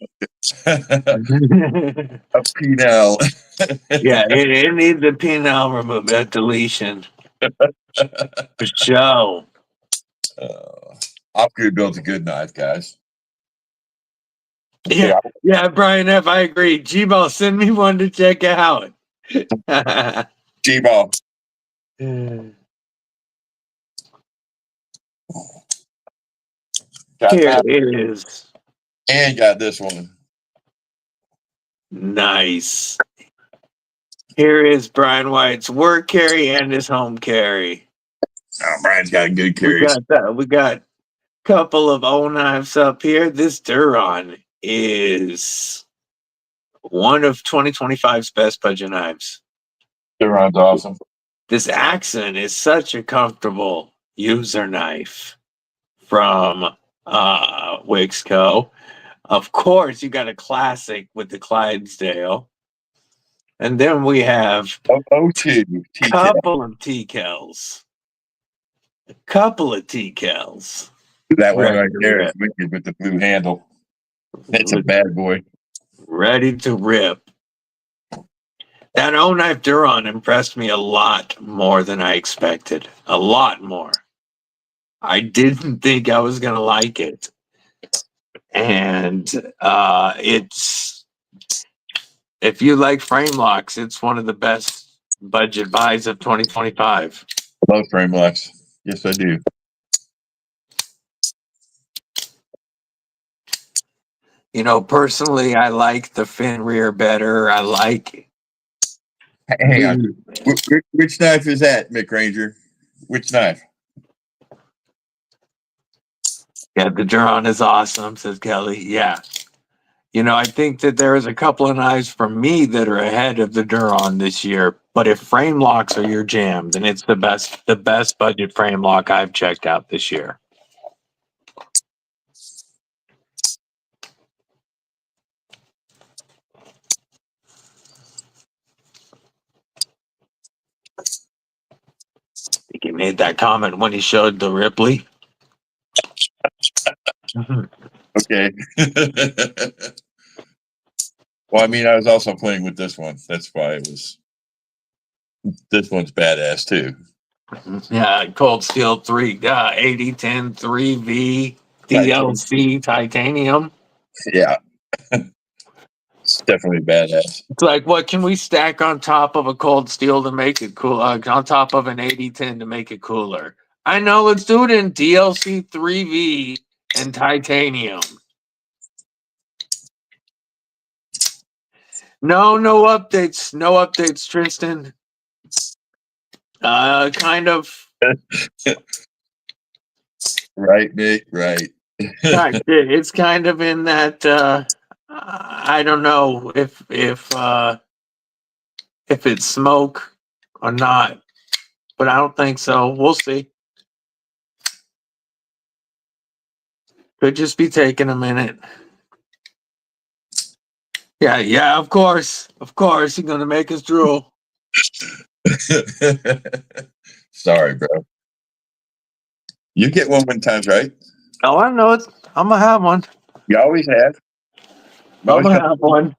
A penal. Yeah, it needs a penal removal, that deletion. For sure. Opgrid builds a good knife, guys. Yeah, Brian F. I agree. G-Ball, send me one to check out. G-Ball. Here Got that. it is. And got this one. Nice. Here is Brian White's work carry and his home carry. Oh, Brian's got good carries. We got a couple of old knives up here. This Duron is one of 2025's best budget knives. Duron's awesome. This Accent is such a comfortable user knife from Wixco. Of course, you got a classic with the Clydesdale. And then we have O2 a couple of T-Cals. A couple of T-Cals. That one right there is wicked with the blue handle. It's a bad boy. Ready to rip. That O-Knife Duron impressed me a lot more than I expected. A lot more. I didn't think I was going to like it. And it's, if you like frame locks, it's one of the best budget buys of 2025. I love frame locks. Yes, I do. You know, personally, I like the fin rear better. I like. Hang on. Which knife is that, Mick Ranger? Which knife? Yeah, the Duron is awesome, says Kelly. Yeah. You know, I think that there is a couple of knives for me that are ahead of the Duron this year. But if frame locks are your jam, then it's the best budget frame lock I've checked out this year. made that comment when he showed the Ripley. Okay. Well, I mean, I was also playing with this one. That's why it was. This one's badass too. Yeah, Cold Steel 3, 8010 3V DLC titanium. Yeah. It's definitely badass. It's like, what can we stack on top of a Cold Steel to make it cool? On top of an 8010 to make it cooler? I know, let's do it in DLC 3V and titanium. No updates. No updates, Tristan. Kind of. Right, Nick? Right. It's kind of in that. I don't know if it's smoke or not, but I don't think so. We'll see. Could just be taking a minute. Yeah, of course. You're gonna make us drool. Sorry, bro. You get one times, right? Oh, I know it. I'm gonna have one. You always have. I'm gonna have one.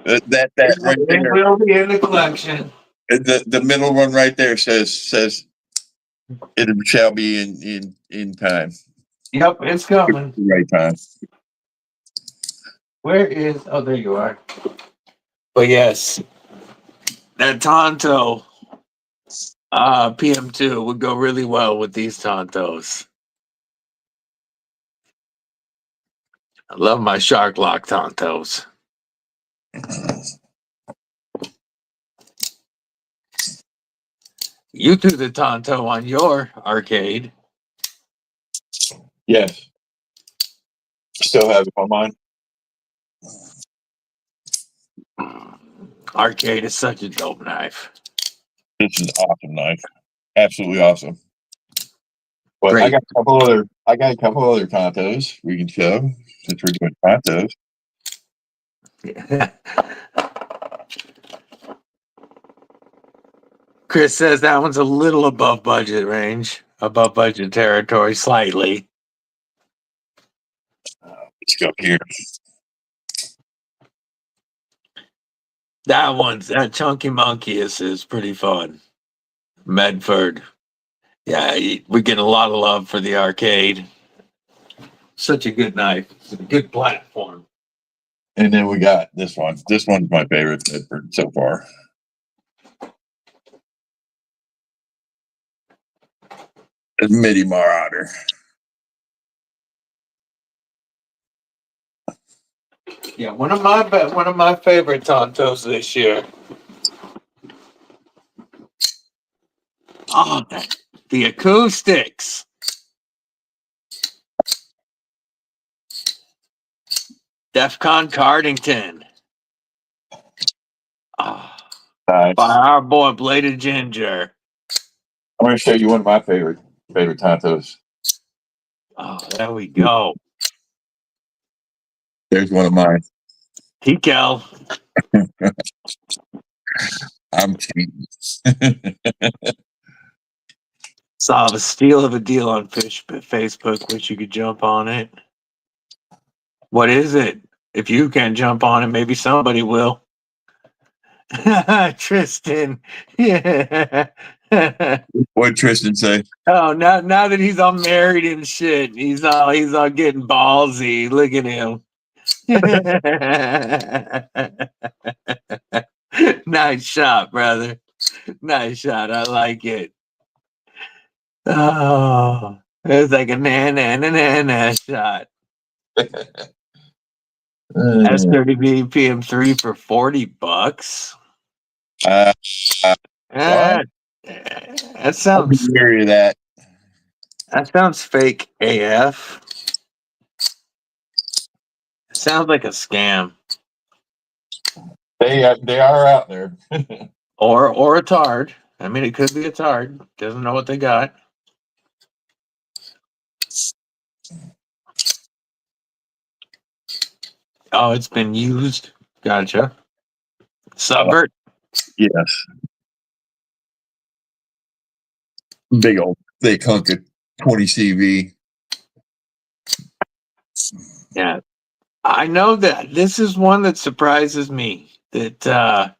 That right It there. will be in the collection. The middle one right there says it shall be in time. Yep, it's coming. Right time. Where is? Oh, there you are. But yes, that Tonto PM2 would go really well with these Tontos. I love my Shark Lock Tontos. You threw the Tonto on your arcade. Yes. Still have it on mine. Arcade is such a dope knife. This is an awesome knife. Absolutely awesome. But Great. I got a couple other Tontos we can show since we're doing Tontos. Chris says that one's a little above budget range, above budget territory, slightly. Let's go here. That Chunky Monkey is pretty fun. Medford. Yeah, we get a lot of love for the arcade. Such a good knife. It's a good platform. And then we got this one. This one's my favorite so far. It's Midi Marauder. Yeah, one of my favorite Tontos this year. Oh, the acoustics. DEFCON Cardington. Oh, Nice. by our boy Bladed Ginger. I'm going to show you one of my favorite Tontos. Oh, there we go. There's one of mine. Tikel. I'm cheating. Saw a steal of a deal on Facebook. Wish you could jump on it. What is it? If you can jump on it, maybe somebody will. Tristan. Yeah. What'd Tristan say? Oh, now that he's all married and shit, he's all getting ballsy. Look at him. Nice shot, brother. Nice shot. I like it. Oh, it's like a na shot. S30V PM3 for $40. That sounds Hear that. That sounds fake AF. It sounds like a scam. They are out there. Or a tard. I mean, it could be a tard. Doesn't know what they got. Oh, it's been used. Gotcha. Subvert. Yes. Big old thick hunk of 20 CV. Yeah. I know that this is one that surprises me that that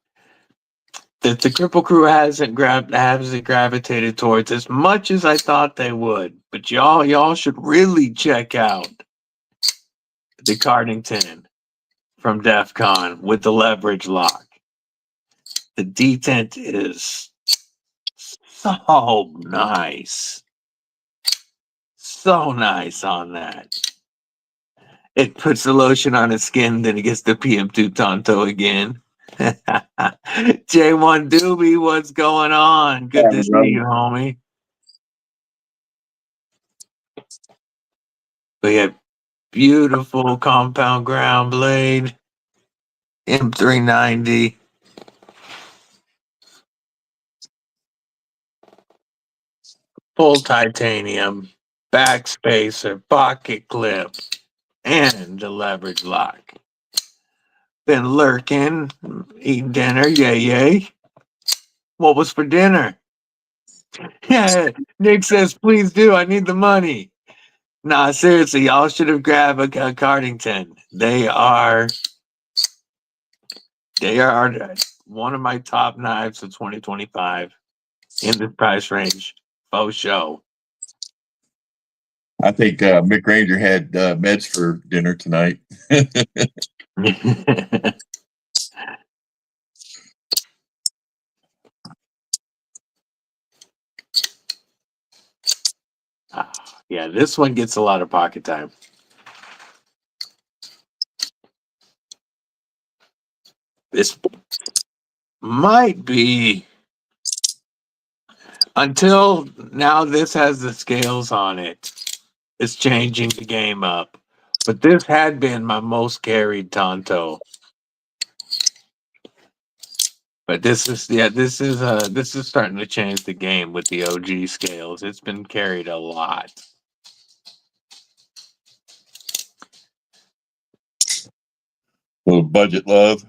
the Cripple Crew hasn't gravitated towards as much as I thought they would. But y'all should really check out the Cardington from DEF CON with the leverage lock. The detent is so nice. So nice on that. It puts the lotion on his skin, then it gets the PM2 Tonto again. J1 Doobie, what's going on? Good to see you, homie. We have beautiful compound ground blade, M390. Full titanium, backspacer, pocket clip, and the leverage lock. Been lurking, eating dinner, yay. What was for dinner? Yeah, Nick says, please do. I need the money. Nah, seriously, y'all should have grabbed a Cardington. They are one of my top knives of 2025 in the price range. Faux show. I think Mick Ranger had meds for dinner tonight. Yeah, this one gets a lot of pocket time. This might be, until now, this has the scales on it. It's changing the game up. But this had been my most carried Tonto. But this is starting to change the game with the OG scales. It's been carried a lot. Little budget love.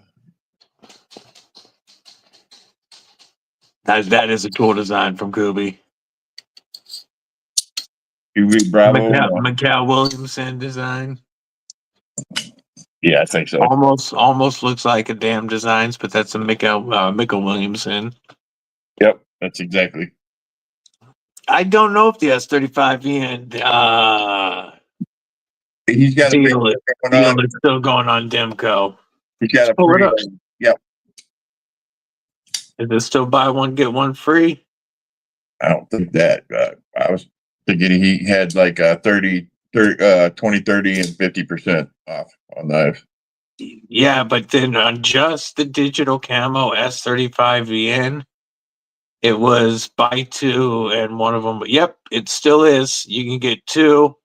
That is a cool design from Kubi. You read Bravo? Mikal Williamson design. Yeah, I think so. Almost looks like a damn designs, but that's a Mikal Williamson. Yep, that's exactly. I don't know if the S35 and He's got deal is still going on Demco. He's got a Pull it up. Yep. Is it still buy one get one free? I don't think that. I was thinking he had like 20, 30, and 50% off on those. Yeah, but then on just the digital camo S35VN, it was buy two and one of them. Yep, it still is. You can get two.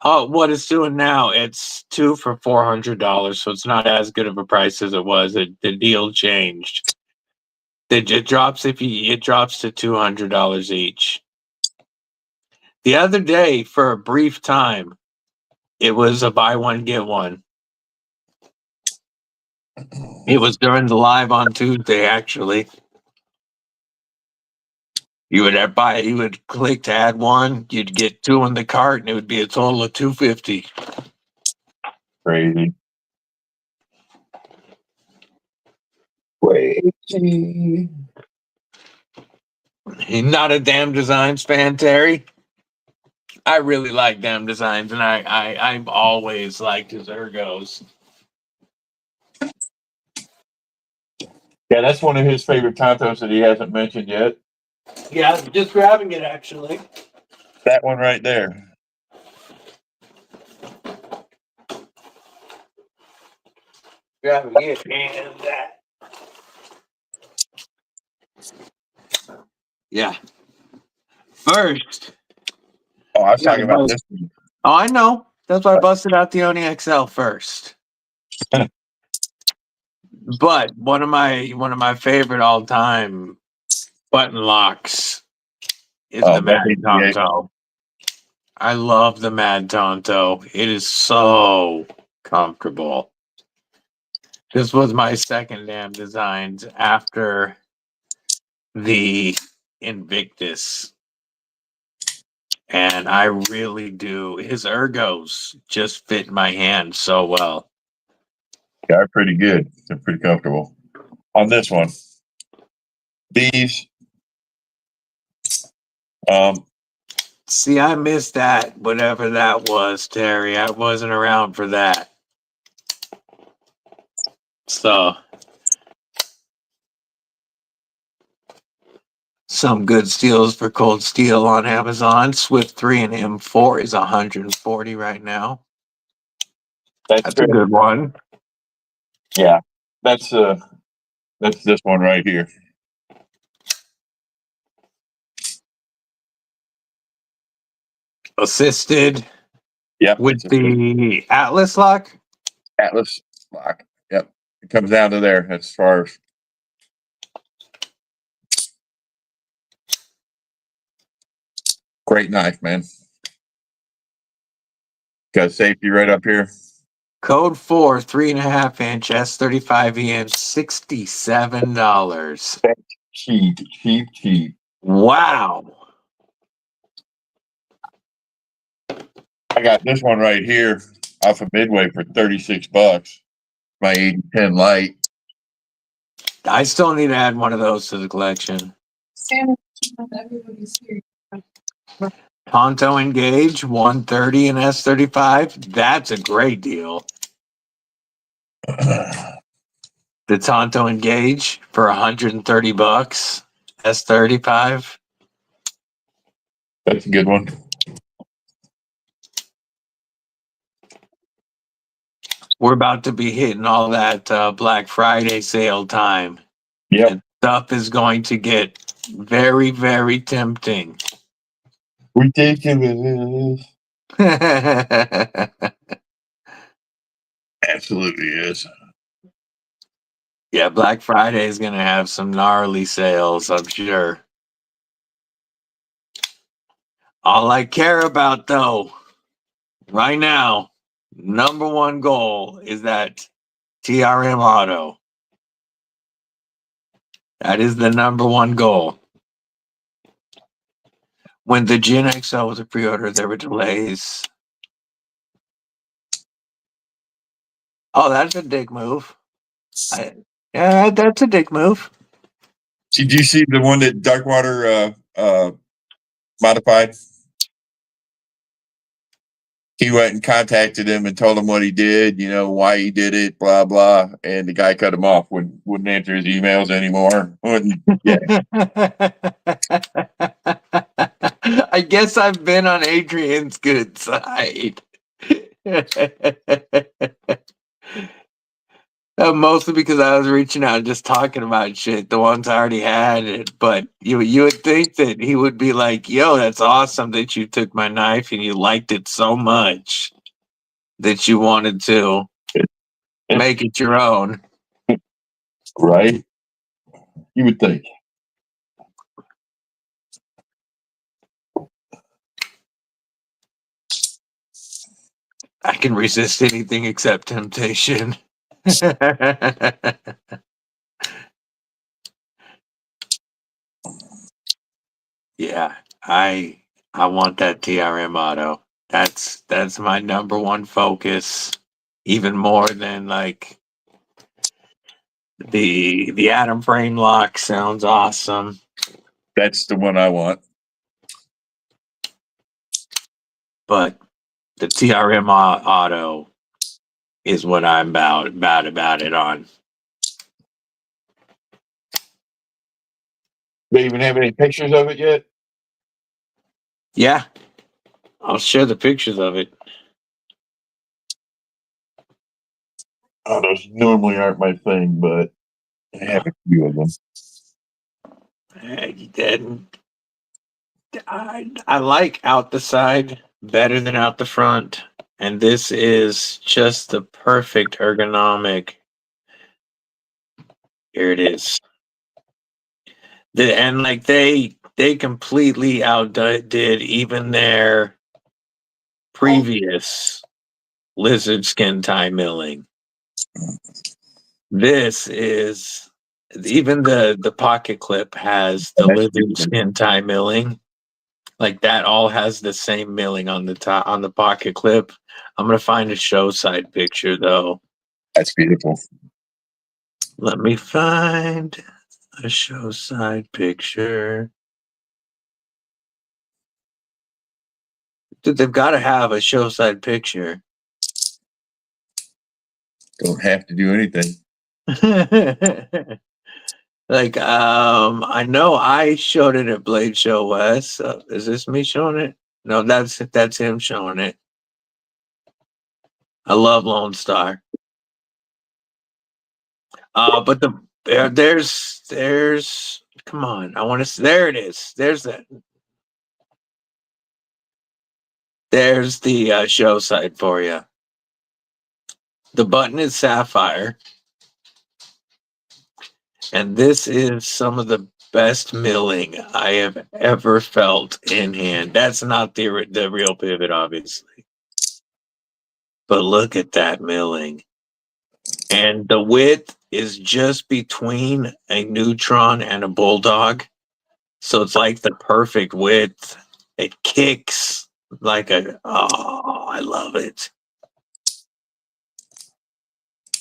Oh, what it's doing now, it's two for $400, so it's not as good of a price as it was. The deal changed. It drops to $200 each. The other day, for a brief time, it was a buy one get one. It was during the live on Tuesday, actually. You would click to add one, you'd get two in the cart, and it would be a total of $250. Crazy. Crazy. You're not a Damn Designs fan, Terry? I really like Damn Designs, and I've always liked his ergos. Yeah, that's one of his favorite Tontos that he hasn't mentioned yet. Yeah, I'm just grabbing it, actually. That one right there. Grabbing it and that. Yeah. First. Oh, I was talking about this one. Oh, I know. That's why I busted out the Oni XL first. But one of my favorite all time button locks is the Mad Tonto. I love the Mad Tonto. It is so comfortable. This was my second Damn Designs after the Invictus. And I really do. His ergos just fit my hand so well. Yeah, they're pretty good. They're pretty comfortable. On this one, these, See, I missed that, whatever that was, Terry. I wasn't around for that. So, some good steals for Cold Steel on Amazon. Swift 3 and M4 is 140 right now. That's a good one. Yeah, that's this one right here. Assisted Yep, with the Atlas lock. Atlas lock. Yep, it comes down to there as far as. Great knife, man. Got safety right up here. Code 4, 3.5 inch S35 EN, $67. Cheap. Wow. I got this one right here off of Midway for $36. My 8010 light. I still need to add one of those to the collection. Sam, everybody's here. Tonto Engage 130 and S35. That's a great deal. The Tonto Engage for $130. S35. That's a good one. We're about to be hitting all that Black Friday sale time. Yep. And stuff is going to get very, very tempting. Ridiculous. Absolutely is. Yeah, Black Friday is going to have some gnarly sales, I'm sure. All I care about, though, right now, number one goal is that TRM Auto. That is the number one goal. When the Gen XL was a pre-order, there were delays. Oh, that's a dick move. Yeah, that's a dick move. Did you see the one that Darkwater modified? He went and contacted him and told him what he did, why he did it, blah blah, and the guy cut him off. Wouldn't answer his emails anymore. Yeah. I guess I've been on Adrian's good side. Mostly because I was reaching out and just talking about shit, the ones I already had it. But you would think that he would be like, yo, that's awesome that you took my knife and you liked it so much that you wanted to make it your own. Right? You would think. I can resist anything except temptation. Yeah, I want that TRM Auto. That's my number one focus, even more than like the Atom Frame lock sounds awesome. That's the one I want. But the TRM Auto is what I'm about it on. They even have any pictures of it yet? Yeah, I'll share the pictures of it. Oh, those normally aren't my thing, but I have a few of them. I like out the side better than out the front, and this is just the perfect ergonomic. Here it is. And like they completely outdid even their previous lizard skin tie milling. This is Even the pocket clip has the That's living beautiful. skin tie milling. Like that all has the same milling on the top on the pocket clip. I'm gonna find a show side picture though. That's beautiful. Let me find a show side picture. Dude, they've got to have a show side picture. Don't have to do anything. Like, I know I showed it at Blade Show West. Is this me showing it? No, that's him showing it. I love Lone Star. But there's come on, I want to. There it is. There's that. There's the show site for you. The button is sapphire, and this is some of the best milling I have ever felt in hand. That's not the real pivot, obviously, but look at that milling. And the width is just between a Neutron and a Bulldog. So it's like the perfect width. It kicks like oh, I love it.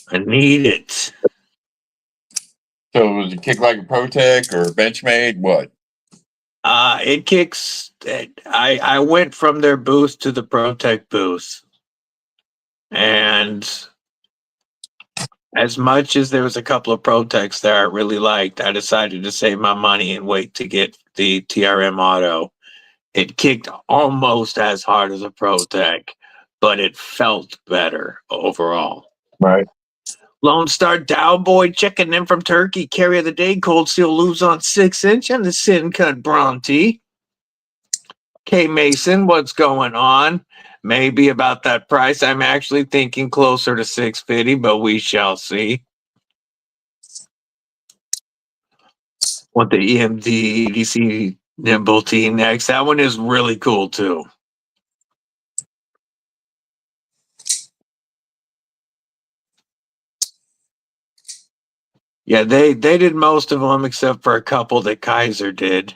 I need it. So was it kick like a Protec or Benchmade? What? It kicks. I went from their booth to the Protec booth. And as much as there was a couple of Protecs there I really liked, I decided to save my money and wait to get the TRM Auto. It kicked almost as hard as a Protec, but it felt better overall. Right. Lone Star Dowboy checking in from Turkey. Carry of the day, Cold Steel Lose on 6-inch and the Sin Cut Bronte. K Mason, what's going on? Maybe about that price. I'm actually thinking closer to $650, but we shall see. Want the EMD EDC Nimble T next. That one is really cool too. Yeah, they did most of them except for a couple that Kaiser did.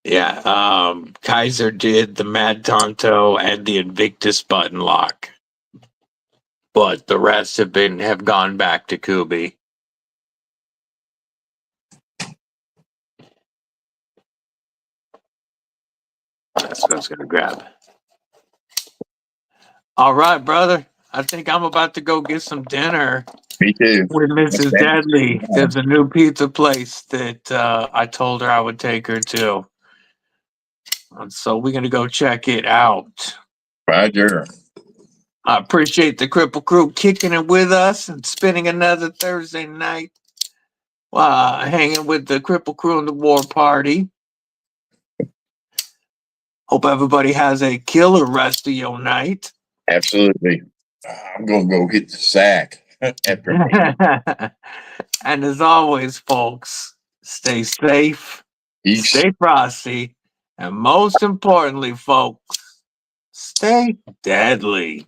Yeah, Kaiser did the Mad Tonto and the Invictus button lock, but the rest have gone back to Kubi. That's what I was gonna grab. All right, brother. I think I'm about to go get some dinner Me too. with Mrs. Deadly. There's a new pizza place that I told her I would take her to. And so we're going to go check it out. Roger. I appreciate the Cripple Crew kicking it with us and spending another Thursday night hanging with the Cripple Crew and the War Party. Hope everybody has a killer rest of your night. Absolutely. I'm gonna go hit the sack after. And as always, folks, stay safe, Peace. stay frosty, and most importantly, folks, stay deadly.